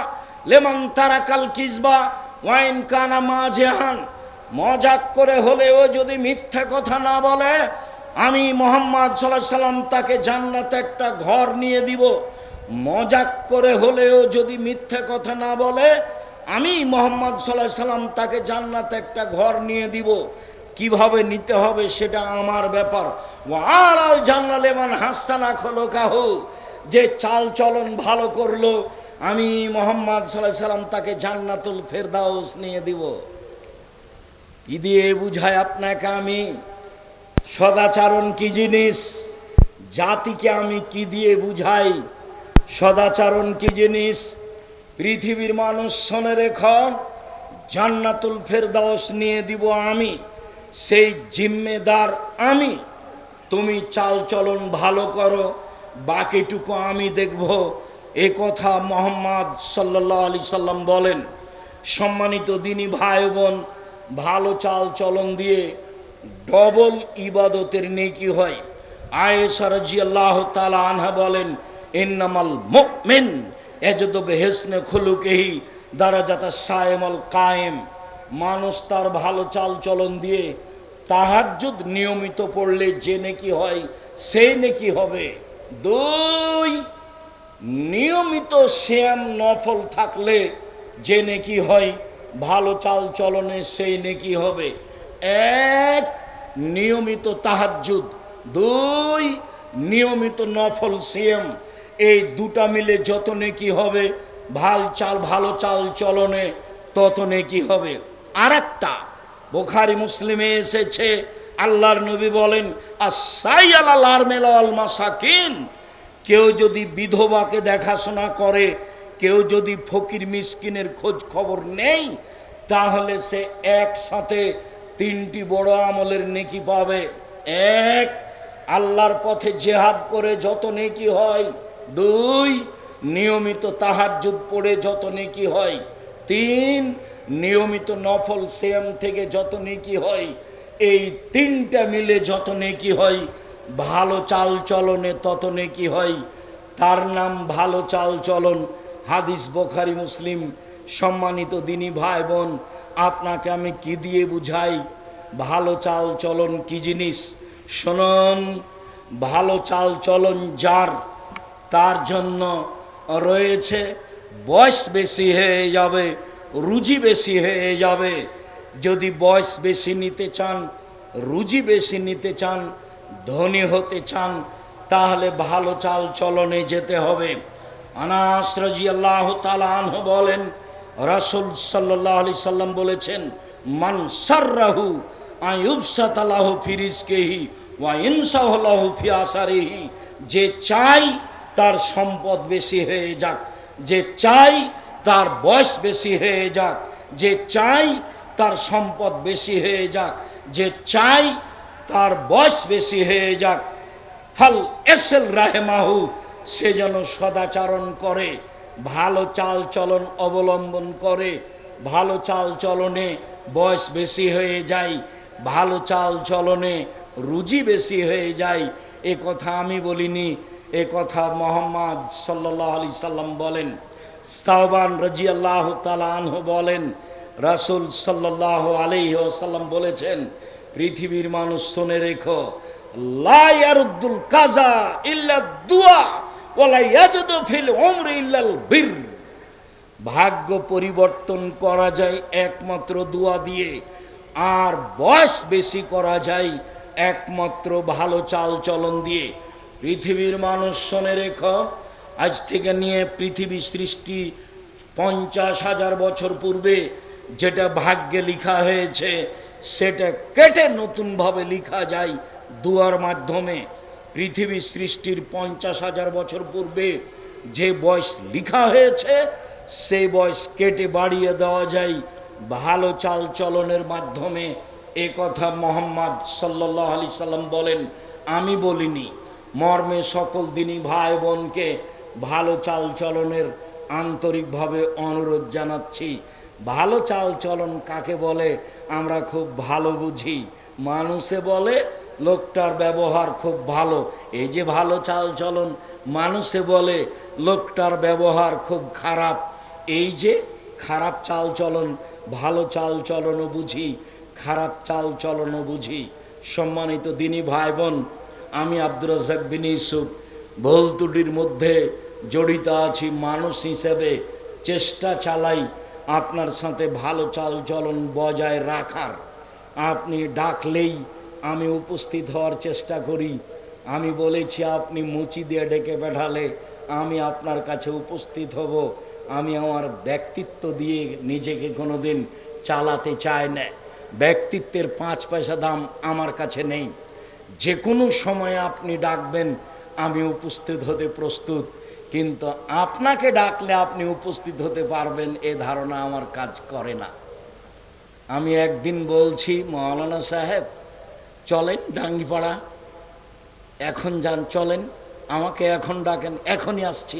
লিমান তারাকাল কিজবা ওয়াইন কানা মাজিহান। মজাক করে হলেও যদি মিথ্যা কথা না বলে আমি মুহাম্মদ সাল্লাল্লাহু আলাইহি সাল্লাম তাকে জান্নাতে একটা ঘর নিয়ে দিব। মজাক করে হলেও যদি মিথ্যা কথা না বলে আমি মুহাম্মদ সাল্লাল্লাহু আলাইহি সাল্লাম তাকে জান্নাতে একটা ঘর নিয়ে দিব। কিভাবে নিতে হবে সেটা আমার ব্যাপার। ওয়ালাল জান্নাহ লিমান হাসানা খুলুকাহু, যে চাল চলন ভালো করলো আমি মুহাম্মদ সাল্লাল্লাহু আলাইহি সাল্লাম তাকে জান্নাতুল ফেরদাউস নিয়ে দিব। কি দিয়ে বুঝায় আপনাকে আমি সদাচরণ কি জিনিস, জাতিকে আমি কি দিয়ে বুঝাই সদাচরণ কি জিনিস? পৃথিবীর মানুষ শুনে রেখো জান্নাতুল ফেরদাউস নিয়ে দিব আমি, সেই জিম্মেদার আমি। তুমি চাল চলন ভালো করো, বাকিটুকু আমি দেখব। এ কথা মুহাম্মদ সাল্লাল্লাহু আলাইহি সাল্লাম বলেন। সম্মানিত দিনী ভাই বোন, ভালো চাল চলন দিয়ে ডবল ইবাদতের নেকি হয়। আয়েশা রাদিয়াল্লাহু তাআলা আনহা বলেন ইন্নামাল মুমিন ইয়াজদু বিহিসনি খুলুকিহি দারাজাতাস সায়েমুল কায়েম। মানুষ তার ভালো চাল চলন দিয়ে তাহাজ্জুদ নিয়মিত পড়লে যে নেকি হয় সেই নেকি হবে। 2, নিয়মিত সিয়াম নফল থাকলে যে নেকি হয় ভালো চাল চলনে সেই নেকি হবে। এক, নিয়মিত তাহাজ্জুদ, দুই, নিয়মিত নফল সিয়াম। এই দুটা মিলে যত নেকি হবে, ভালো চাল চলনে তত নেকি হবে। আর একটা বুখারী মুসলিমে এসেছে, আল্লাহর নবী বলেন, আসাইয়াল আরমেলাল মাসাকিন, কেউ যদি বিধবাকে দেখাশোনা করে, কেউ যদি ফকির মিসকিনের খোঁজ খবর নেই, তাহলে সে একসাথে তিনটি বড় আমলের নেকি পাবে। এক, আল্লাহর পথে জেহাদ করে যত নেকি হয়। দুই, নিয়মিত তাহাজ্জুদ পড়ে যত নেকি হয়। তিন, নিয়মিত নফল সিয়াম থেকে যত নেকি হয়। এই তিনটা মিলে যত নেকি হয়, ভালো চাল চলনে তত নেকি হয়। তার নাম ভালো চাল চলন। হাদিস বুখারী মুসলিম। সম্মানিত দিনী ভাই বোন, আপনাকে আমি কি দিয়ে বুঝাই ভালো চাল চলন কি জিনিস? শুনুন, ভালো চাল চলন যার, তার জন্য রয়েছে বয়স বেশি হয়ে যাবে, রুজি বেশি হয়ে যাবে। যদি বয়স বেশি নিতে চান, রুজি বেশি নিতে চান, ধনী হতে চান, তাহলে ভালো চাল চলনে যেতে হবে। আনাস রাদিয়াল্লাহু তাআলা আনহু বলেন, রাসূল সাল্লাল্লাহু আলাইহি সাল্লাম বলেছেন, মান সাররাহু আইয়ুবসাতা লাহু ফি রিজকিহি ওয়া ইনসাহু লাহু ফি আসারিহি, যে চাই তার সম্পদ বেশি হয়ে যাক, যে চাই তার বয়স বেশি হয়ে যাক, যে চাই তার সম্পদ বেশি হয়ে যাক, যে চাই তার বয়স বেশি হয়ে যাক, ফাল এসেল রাহেমাহু, সে যেন সদাচরণ করে, ভালো চাল চলন অবলম্বন করে। ভালো চাল চলনে বয়স বেশি হয়ে যায়, ভালো চাল চলনে রুজি বেশি হয়ে যায়। এ কথা আমি বলিনি, এ কথা মুহাম্মদ সাল্লাল্লাহু আলাইহি সাল্লাম বলেন। সাওবান রাদিয়াল্লাহু তাআলা আনহু বলেন, রাসূল সাল্লাল্লাহু আলাইহি ওয়াসাল্লাম বলেছেন, পৃথিবীর মানুষ শুনে রেখো, লা ইয়ারুদ্দুল কাজা ইল্লা দুআ ওয়ালা ইয়াজদু ফিল উমরি ইল্লাল বির, ভাগ্য পরিবর্তন করা যায় একমাত্র দোয়া দিয়ে, আর বয়স বেশি করা যায় একমাত্র ভালো চাল চলন দিয়ে। পৃথিবীর মানুষ শুনে রেখো, আজ থেকে নিয়ে পৃথিবী সৃষ্টি 50,000 বছর পূর্বে যেটা ভাগ্যে লেখা হয়েছে, সেটা কেটে নতুনভাবে লেখা যায় দুয়ার মাধ্যমে। পৃথিবী সৃষ্টির 50,000 বছর পূর্বে যে বয়স লেখা হয়েছে, সেই বয়স কেটে বাড়িয়ে দেওয়া যায় ভালো চাল চলনের মাধ্যমে। এ কথা মুহাম্মদ সাল্লাল্লাহু আলাইহি সাল্লাম বলেন, আমি বলিনি। মর্মে সকল দিনী ভাই বোনকে ভালো চাল চলনের আন্তরিকভাবে অনুরোধ জানাচ্ছি। ভালো চাল চলন কাকে বলে আমরা খুব ভালো বুঝি। মানুষে বলে লোকটার ব্যবহার খুব ভালো, এই যে ভালো চাল চলন। মানুষে বলে লোকটার ব্যবহার খুব খারাপ, এই যে খারাপ চাল চলন। ভালো চাল চলনও বুঝি, খারাপ চাল চলনও বুঝি। সম্মানিত দিনী ভাই বোন, আমি আব্দুর রাজ্জাক বিন ইউসুফ ভুল ত্রুটির মধ্যে জড়িত আছি মানুষ হিসেবে। চেষ্টা চালাই আপনার সাথে ভালো চাল চলন বজায় রাখার। আপনি ডাকলেই আমি উপস্থিত হওয়ার চেষ্টা করি। আমি বলেছি আপনি মুচি দিয়ে ডেকে পাঠালে আমি আপনার কাছে উপস্থিত হব। আমি আমার ব্যক্তিত্ব দিয়ে নিজেকে কোনোদিন চালাতে চাই না। ব্যক্তিত্বের 5 পয়সা দাম আমার কাছে নেই। যে কোনো সময় আপনি ডাকবেন, আমি উপস্থিত হতে প্রস্তুত, কিন্তু আপনাকে ডাকলে আপনি উপস্থিত হতে পারবেন এ ধারণা আমার কাজ করে না। আমি একদিন বলছি, মাওলানা সাহেব চলেন ডাঙ্গিপাড়া, এখন যান, চলেন, আমাকে এখন ডাকেন, এখনই আসছি,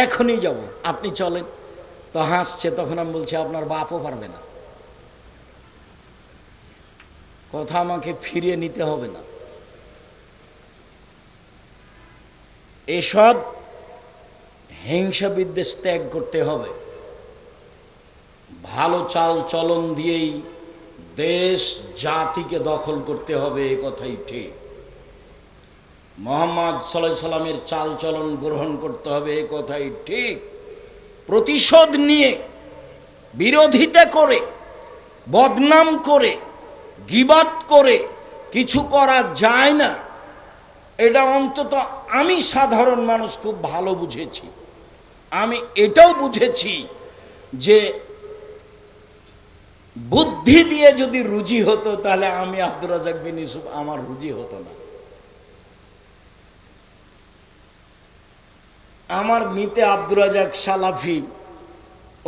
এখনই যাব, আপনি চলেন। তো হাসছে। তখন আমি বলছি আপনার বাপও পারবে না, কথা আমাকে ফিরিয়ে নিতে হবে না। এসব হিংসা বিদ্বেষ ত্যাগ করতে হবে। ভালো চাল চলন দিয়েই দেশ জাতিকে দখল করতে হবে, এ কথাই ঠিক। মুহাম্মদ সাল্লাল্লাহু আলাইহি সাল্লামের চাল চলন গ্রহণ করতে হবে, এ কথাই ঠিক। প্রতিশোধ নিয়ে, বিরোধিতা করে, বদনাম করে গীবাত করে কিছু করা যায় না, এটা অন্তত আমি সাধারণ মানুষ খুব ভালো বুঝেছি। আমি এটাও বুঝেছি যে বুদ্ধি দিয়ে যদি রুজি হতো তাহলে আমি আব্দুর রাজ্জাক বিন ইউসুফ আমার রুজি হতো না। আমার মিতে আব্দুর রাজ্জাক সালাফি,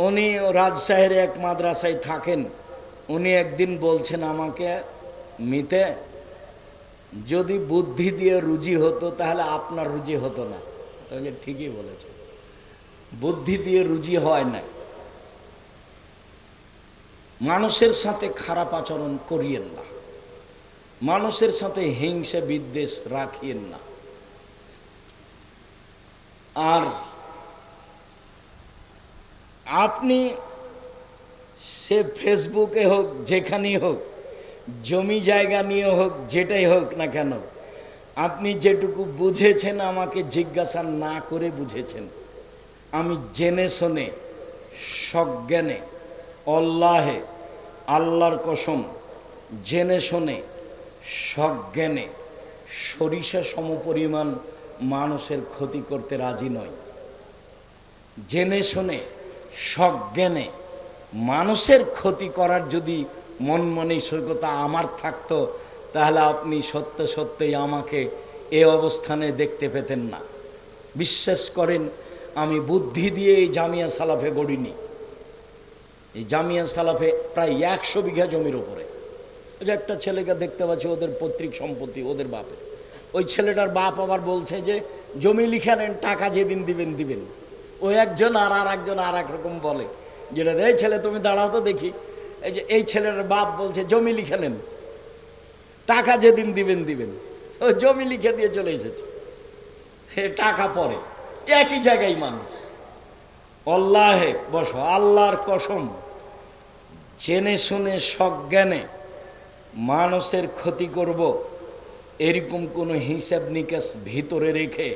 উনি রাজশাহীর এক মাদ্রাসায় থাকেন। উনি একদিন বলছেন আমাকে, মিতে যদি বুদ্ধি দিয়ে রুজি হতো তাহলে আপনার রুজি হতো না। তাহলে ঠিকই বলেছে, বুদ্ধি দিয়ে রুজি হয় না। মানুষের সাথে খারাপ আচরণ করিয়েন না, মানুষের সাথে হিংসা বিদ্বেষ রাখিয়েন না। আর আপনি সে ফেসবুকে হোক যেখানেই হোক, জমি জায়গা নিয়ে হোক, যেটাই হোক না কেন, আপনি যেটুকু বুঝেছেন আমাকে জিজ্ঞাসা না করে বুঝেছেন। আমি জেনে শুনে সজ্ঞানে, অল্লাহে, আল্লাহর কসম, জেনে শুনে সজ্ঞানে সরিষা সমপরিমাণ মানুষের ক্ষতি করতে রাজি নয়। জেনে শুনে সজ্ঞানে মানুষের ক্ষতি করার যদি মন মানসিকতা আমার থাকতো তাহলে আপনি সত্য সত্যই আমাকে এ অবস্থানে দেখতে পেতেন না। বিশ্বাস করেন, আমি বুদ্ধি দিয়ে এই জামিয়া সালাফে গড়িনি। এই জামিয়া সালাফে প্রায় 100 বিঘা জমির ওপরে। ওই যে একটা ছেলেকে দেখতে পাচ্ছি, ওদের পৈতৃক সম্পত্তি, ওদের বাপের। ওই ছেলেটার বাপ আবার বলছে যে জমি লিখে নেন, টাকা যেদিন দিবেন দিবেন। ওই একজন আর একজন আর এক রকম বলে, যেটা এই ছেলে তুমি দাঁড়াও তো দেখি। এই যে এই ছেলের বাপ বলছে জমি লিখে নেন, টাকা যেদিন দিবেন দিবেন। ও জমি লিখে দিয়ে চলে এসেছে, সে টাকা পরে। একই জায়গায় মানুষ। আল্লাহে বসো, আল্লাহর কসম, জেনে শুনে সজ্ঞানে মানুষের ক্ষতি করব এরকম কোনো হিসাব নিকাশ ভিতরে রেখে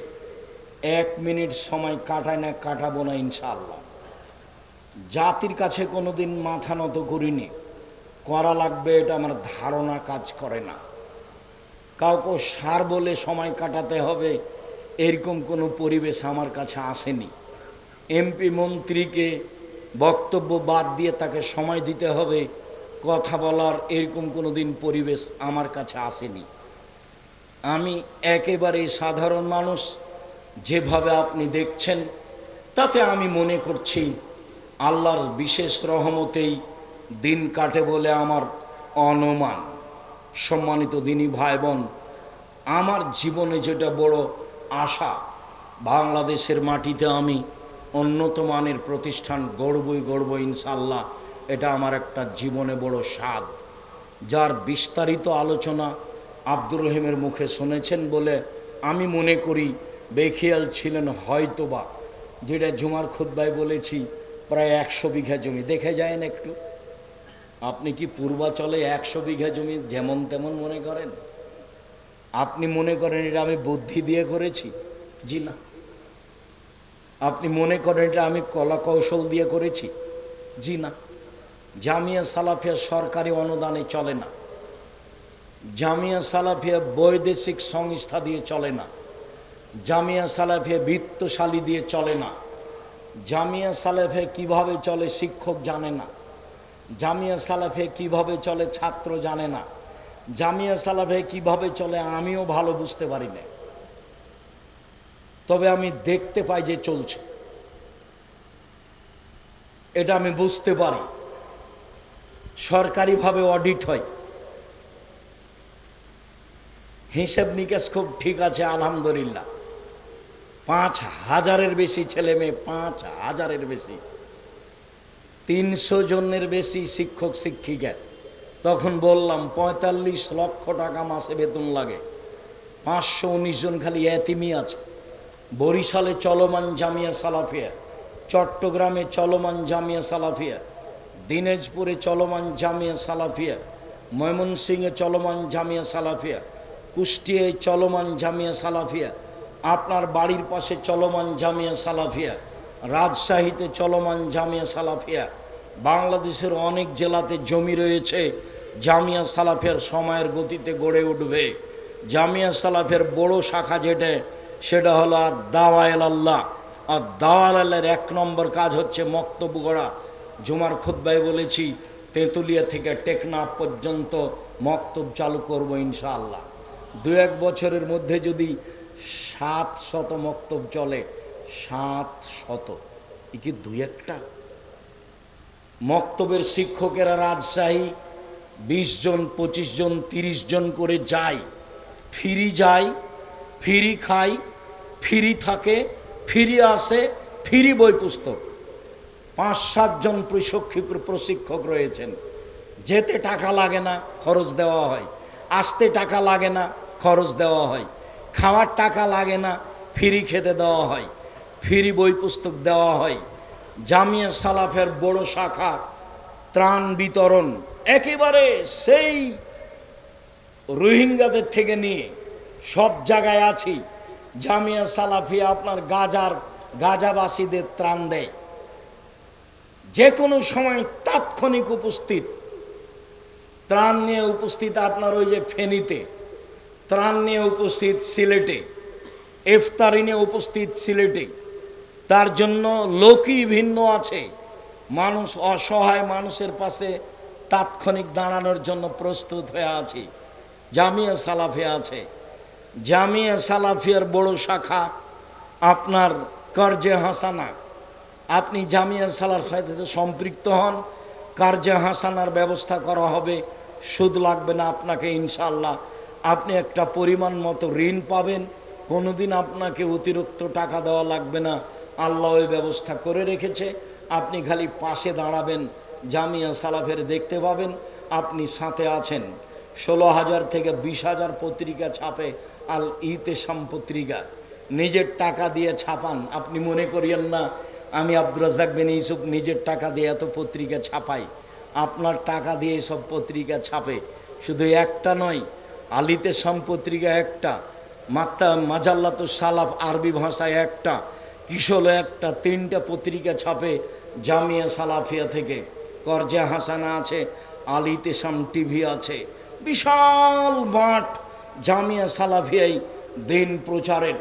1 মিনিট সময় কাটায় না, কাটাবো না ইনশাআল্লাহ। জাতির কাছে কোনোদিন মাথা নত করিনি, করা লাগবে এটা আমার ধারণা কাজ করে না। কাউকে সার বলে সময় কাটাতে হবে এরকম কোনো পরিবেশ আমার কাছে আসেনি। এমপি মন্ত্রীকে বক্তব্য বাদ দিয়ে তাকে সময় দিতে হবে কথা বলার, এরকম কোনো দিন পরিবেশ আমার কাছে আসেনি। আমি একেবারে সাধারণ মানুষ, যেভাবে আপনি দেখছেন তাতে আমি মনে করছি আল্লাহর বিশেষ রহমতেই দিন কাটে বলে আমার অনুমান। সম্মানিত দিনী ভাই বোন, আমার জীবনে যেটা বড় আশা, বাংলাদেশের মাটিতে আমি উন্নত মানের প্রতিষ্ঠান গড়ব ইনশাআল্লাহ। এটা আমার একটা জীবনে বড় স্বাদ, যার বিস্তারিত আলোচনা আব্দুর রহিমের মুখে শুনেছেন বলে আমি মনে করি বেখিয়াল ছিলেন হয়তোবা। যেটা জুমার খুতবায় বলেছি, প্রায় 100 বিঘা জমি। দেখে যায়েন একটু, আপনি কি পূর্বাচলে 100 বিঘা জমি যেমন তেমন মনে করেন? আপনি মনে করেন এটা আমি বুদ্ধি দিয়ে করেছি? জি না। আপনি মনে করেন এটা আমি কলা কৌশল দিয়ে করেছি? জি না। জামিয়া সালাফিয়া সরকারি অনুদানে চলে না, জামিয়া সালাফিয়া বৈদেশিক সংস্থা দিয়ে চলে না, জামিয়া সালাফিয়া বিত্তশালী দিয়ে চলে না, জামিয়া সালাফিয়া কিভাবে চলে শিক্ষক জানে না, জামিয়া সালাফিয়া কিভাবে চলে ছাত্র জানে না, জামিয়া সালাফিয়া কিভাবে চলে আমিও ভালো বুঝতে পারি না। তবে আমি দেখতে পাই যে চলছে, এটা আমি বুঝতে পারি। সরকারিভাবে অডিট হয়, হিসাব নিকাশ খুব ঠিক আছে আলহামদুলিল্লাহ। 5000-এর বেশি ছেলে মেয়ে, 5000-এর বেশি, 300 জনের বেশি শিক্ষক শিক্ষিকা। তখন বললাম 45 লক্ষ টাকা মাসে বেতন লাগে, 519 জন খালি এতিমি আছে। বরিশালে চলমান জামিয়া সালাফিয়া, চট্টগ্রামে চলমান জামিয়া সালাফিয়া, দিনাজপুরে চলমান জামিয়া সালাফিয়া, ময়মনসিংহে চলমান জামিয়া সালাফিয়া, কুষ্টিয়ায় চলমান জামিয়া সালাফিয়া, আপনার বাড়ির পাশে চলমান জামিয়া সালাফিয়া, রাজশাহীতে চলমান জামিয়া সালাফিয়া। বাংলাদেশের অনেক জেলাতে জমি রয়েছে জামিয়া সালাফিয়ার সময়ের গতিতে গড়ে উঠবে। জামিয়া সালাফিয়ার বড় শাখা যেটা, সেটা হলো আর দাওয়াল আল্লাহ। আর দাওয়ালের 1 নম্বর কাজ হচ্ছে মক্তব গড়া। জুমার খুতবায় বলেছি, তেঁতুলিয়া থেকে টেকনাফ পর্যন্ত মক্তব চালু করব ইনশাআল্লাহ। 2-1 বছরের মধ্যে যদি 700 মক্তব চলে, 700, এ কি 2-1টা? মক্তবের শিক্ষকেরা রাজশাহী 20 জন, 25 জন, 30 জন করে যায়, ফ্রি খায়, ফ্রি থাকে, ফ্রি আসে, ফ্রি বই পুস্তক। 5-7 জন প্রশিক্ষক রয়েছেন। যেতে টাকা লাগে না, খরচ দেওয়া হয়। আসতে টাকা লাগে না, খরচ দেওয়া হয়। খাওয়ার টাকা লাগে না, ফ্রি খেতে দেওয়া হয়, ফ্রি বই পুস্তক দেওয়া হয়। জামিয়া সালাফের বড় শাখা ত্রাণ বিতরণ, একেবারে সেই রোহিঙ্গাদের থেকে নিয়ে সব জায়গায় আছি। জামিয়া সালাফিয়া আপনার গাজাবাসীদের ত্রাণ দেয়, যে কোনো সময় তাৎক্ষণিক উপস্থিত। ত্রাণ নিয়ে উপস্থিত আপনার ওই যে ফেনীতে, ত্রাণ নিয়ে উপস্থিত সিলেটে, ইফতারি নিয়ে উপস্থিত সিলেটে। তার জন্য লোকই ভিন্ন আছে। মানুষ, অসহায় মানুষের পাশে তাৎক্ষণিক দাঁড়ানোর জন্য প্রস্তুত হয়ে আছি। জামিয়া সালাফিয়া আছে। জামিয়া সালাফিয়ার বড় শাখা আপনার কার্জে হাসানা। আপনি জামিয়া সালাফিয়ার সাথে সম্পৃক্ত হন, কার্জে হাসানার ব্যবস্থা করা হবে। সুদ লাগবে না আপনাকে ইনশাআল্লাহ। আপনি একটা পরিমাণ মতো ঋণ পাবেন, কোনোদিন আপনাকে অতিরিক্ত টাকা দেওয়া লাগবে না। আল্লাহ ওই ব্যবস্থা করে রেখেছে। আপনি খালি পাশে দাঁড়াবেন, জামিয়া সালাফের দেখতে পাবেন, আপনি সাথে আছেন। 16,000 থেকে 20,000 পত্রিকা ছাপে আল ইতেসাম পত্রিকা। নিজের টাকা দিয়ে ছাপান। আপনি মনে করিয়েন না আমি আব্দুর রাজ্জাক বিন ইউসুফ নিজের টাকা দিয়ে এত পত্রিকা ছাপাই। আপনার টাকা দিয়ে সব পত্রিকা ছাপে। শুধু একটা নয়, আল ইতেসাম পত্রিকা একটা, মাজাল্লাতুস সালাফ আরবি ভাষায় একটা, কিশোলে একটা, 3টা পত্রিকা ছাপে জামিয়া সালাফিয়া থেকে। কার্জে হাসানা আছে, আল ইতেসাম টিভি আছে। বিশাল মাঠ জামিয়া সালাফিয়াই দিন প্রচারের।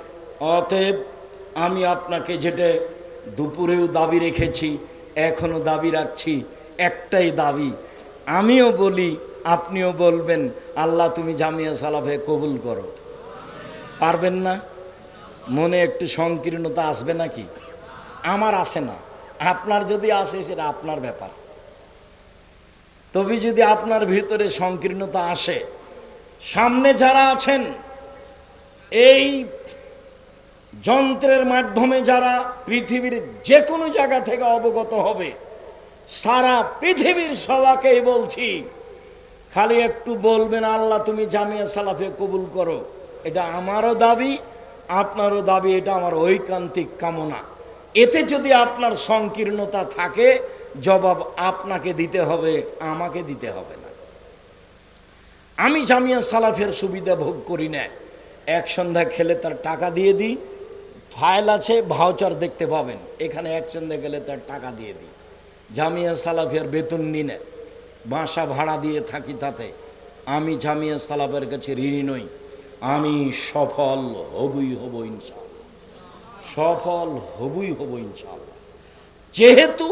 অতএব আমি আপনাকে যেটা দুপুরেও দাবি রেখেছি, এখনও দাবি রাখছি, একটাই দাবি। আমিও বলি, আপনিও বলবেন, আল্লাহ তুমি জামিয়া সালাফিয়া কবুল করো। পারবেন না? মনে একটু সংকীর্ণতা আসবে নাকি? আমার আসে না, আপনার যদি আসে সেটা আপনার ব্যাপার। তবে যদি আপনার ভিতরে সংকীর্ণতা আসে, সামনে যারা আছেন, এই যন্ত্রের মাধ্যমে যারা পৃথিবীর যে কোনো জায়গা থেকে অবগত হবে, সারা পৃথিবীর সবাকেই বলছি, খালি একটু বলবেন আল্লাহ তুমি জামিয়া সালাফিয়া কবুল করো। এটা আমারও দাবি, আপনারও দাবি, এটা আমার ঐকান্তিক কামনা। এতে যদি আপনার সংকীর্ণতা থাকে, জবাব আপনাকে দিতে হবে, আমাকে দিতে হবে না। আমি জামিয়া সালাফের সুবিধা ভোগ করি না। এক সন্ধ্যা খেলে তার টাকা দিয়ে দিই, ফাইল আছে, ভাউচার দেখতে পাবেন, এখানে এক সন্ধ্যা গেলে তার টাকা দিয়ে দিই। জামিয়া সালাফিয়ার বেতন নি না, বাসা ভাড়া দিয়ে থাকি। তাতে আমি জামিয়া সালাফের কাছে ঋণী নই। আমি সফল হবই হব ইনশাআল্লাহ, সফল হবই হব ইনশাআল্লাহ। যেহেতু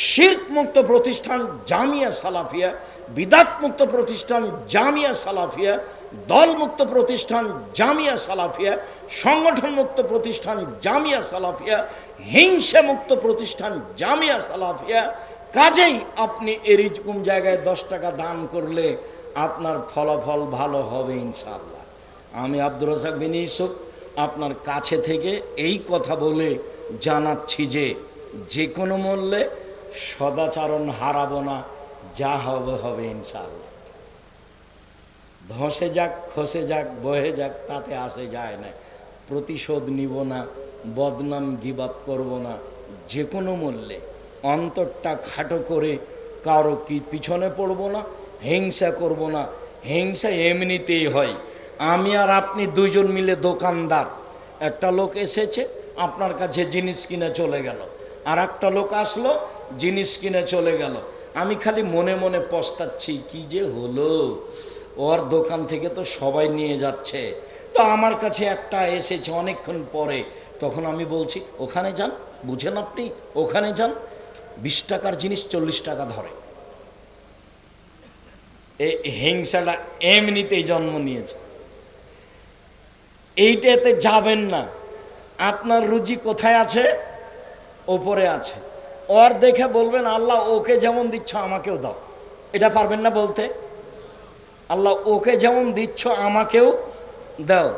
শিরক মুক্ত প্রতিষ্ঠান জামিয়া সালাফিয়া, বিদাত মুক্ত প্রতিষ্ঠান জামিয়া সালাফিয়া, দলমুক্ত প্রতিষ্ঠান জামিয়া সালাফিয়া, সংগঠন মুক্ত প্রতিষ্ঠান জামিয়া সালাফিয়া, হিংসা মুক্ত প্রতিষ্ঠান জামিয়া সালাফিয়া। কাজেই আপনি এরকম জায়গায় 10 টাকা দান করলে আপনার ফলাফল ভালো হবে ইনশাআল্লাহ। আমি আব্দুর রাজ্জাক বিন ইউসুফ আপনার কাছে থেকে এই কথা বলে জানাচ্ছি যে, যে কোনো মূল্যে সদাচরণ হারাবো না, যা হবে হবে ইনশাআল্লাহ। ধসে যাক, খসে যাক, বহে যাক, তাতে আসে যায় না। প্রতিশোধ নিব না, বদনাম গিবাত করব না, যে কোনো মূল্যে অন্তরটা খাটো করে কারো কি পিছনে পড়ব না, হিংসা করব না। হিংসা এমনিতেই হয়। আমি আর আপনি দুইজন মিলে দোকানদার, একটা লোক এসেছে আপনার কাছে জিনিস কিনে চলে গেল, আর একটা লোক আসলো জিনিস কিনে চলে গেল। আমি খালি মনে মনে পস্তাচ্ছি, কি যে হলো, ওর দোকান থেকে তো সবাই নিয়ে যাচ্ছে, তো আমার কাছে একটা এসেছে অনেকক্ষণ পরে। তখন আমি বলছি ওখানে যান, বুঝেন আপনি, ওখানে যান, 20 টাকার জিনিস 40 টাকা ধরে। এই হিংসাটা এমনিতেই জন্ম নিয়েছে। এইটাতে যাবেন না। আপনার রুজি কোথায় আছে? ওপরে আছে। ওর দেখে বলবেন আল্লাহ ওকে যেমন দিচ্ছ আমাকেও দাও। এটা পারবেন না বলতে? আল্লাহ ওকে যেমন দিচ্ছ আমাকেও দাও।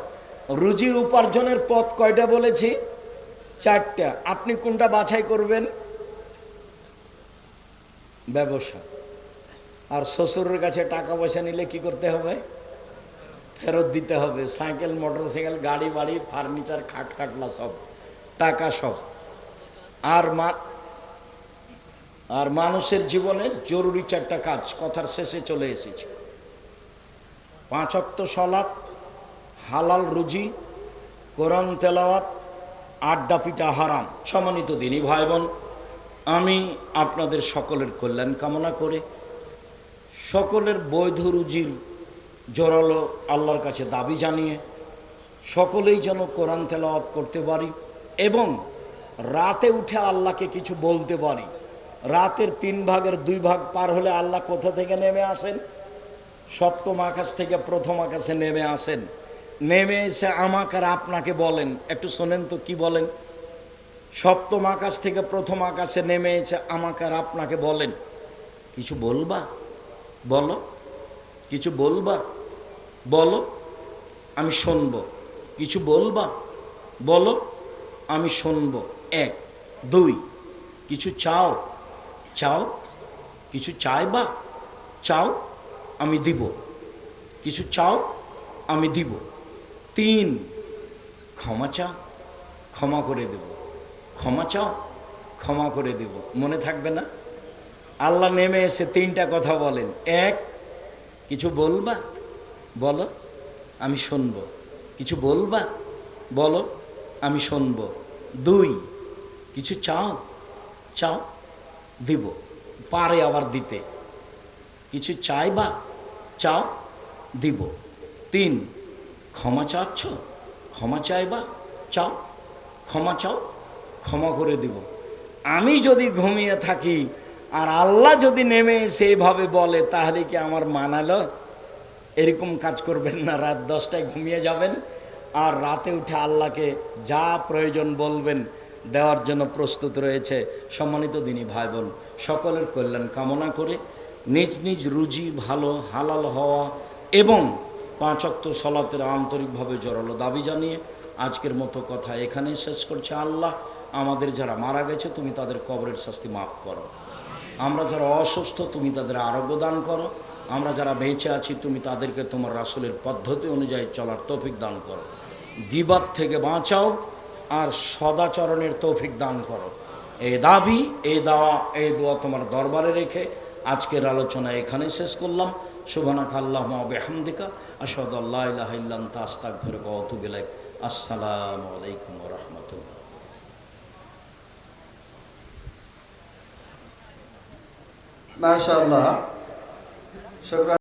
রুজির উপার্জনের পথ কয়টা বলেছি? 4টা। আপনি কোনটা বাছাই করবেন? ব্যবসা। আর শ্বশুরের কাছে টাকা পয়সা নিলে কি করতে হবে? ফেরত দিতে হবে। সাইকেল, মোটরসাইকেল, গাড়ি বাড়ি, ফার্নিচার, খাট খাটলা সব টাকা সব। আর মানুষের জীবনে জরুরি 4টা কাজ, কথার শেষে চলে এসেছে। 5 ওয়াক্ত সালাত, হালাল রুজি, কোরআন তেলাওয়াত, আড্ডা পিটা হারাম। সম্মানিত দিনী ভাই বোন, আমি আপনাদের সকলের কল্যাণ কামনা করে সকলের বৈধ রুজির জোরালো আল্লাহর কাছে দাবি জানিয়ে সকলেই যেন কোরআন তেলাওয়াত করতে পারি এবং রাতে উঠে আল্লাহকে কিছু বলতে পারি। রাতের 3 ভাগের 2 ভাগ পার হলে আল্লাহ কোথা থেকে নেমে আসেন? সপ্তম আকাশ থেকে প্রথম আকাশে নেমে আসেন। নেমে এসে আমাকে আর আপনাকে বলেন, একটু শোনেন তো কি বলেন। সপ্তম আকাশ থেকে প্রথম আকাশে নেমে এসে আমাকে আর আপনাকে বলেন, কিছু বলবা? বলো, কিছু বলবা? বলো, আমি শুনবো। কিছু বলবা? বলো, আমি শুনবো। 1 2 কিছু চাও? চাও। কিছু চাইবা? চাও, আমি দিব। কিছু চাও, আমি দিব। 3 ক্ষমা চাও, ক্ষমা করে দেব। ক্ষমা চাও, ক্ষমা করে দেব। মনে থাকবে না? আল্লাহ নেমে এসে 3টা কথা বলেন। 1 কিছু বলবা? বলো, আমি শুনবো। কিছু বলবা? বলো, আমি শুনবো। 2 কিছু চাও? চাও, দিব। পারে আবার দিতে। কিছু চাইবা? চাও, দিব। 3 ক্ষমা চাচ্ছ? ক্ষমা চাইবা? চাও, ক্ষমা চাও, ক্ষমা করে দিব। আমি যদি ঘুমিয়ে থাকি আর আল্লাহ যদি নেমে সেইভাবে বলে, তাহলে কি আমার মানালো? এরকম কাজ করবেন না। রাত 10টায় ঘুমিয়ে যাবেন আর রাতে উঠে আল্লাহকে যা প্রয়োজন বলবেন, দেওয়ার জন্য প্রস্তুত রয়েছে। সম্মানিত দিনী ভাই বোন, সকলের কল্যাণ কামনা করে নিজ নিজ রুজি ভালো হালাল হওয়া এবং 5 ওয়াক্ত সালাতের আন্তরিকভাবে জোরালো দাবি জানিয়ে আজকের মতো কথা এখানেই শেষ করছে। আল্লাহ আমাদের যারা মারা গেছে তুমি তাদের কবরের শাস্তি মাফ করো। আমরা যারা অসুস্থ তুমি তাদের আরোগ্য দান করো। আমরা যারা বেঁচে আছি তুমি তাদেরকে তোমার রাসূলের পদ্ধতি অনুযায়ী চলার তৌফিক দান করো। গীবত থেকে বাঁচাও আর সদাচরণের তৌফিক দান করো। এই দাবি, এই দাওয়া, এই দোয়া তোমার দরবারে রেখে আজকের আলোচনা এখানে শেষ করলাম। সুবহানাকা আল্লাহুম্মা ওয়া বিহামদিকা আশহাদু আল্লা ইলাহা ইল্লা আনতা আস্তাগফিরুকা ওয়া আতুবু ইলাইক। আসসালামু আলাইকুম ওয়া রাহমাতুল্লাহ। মাশাআল্লাহ, শুকরান।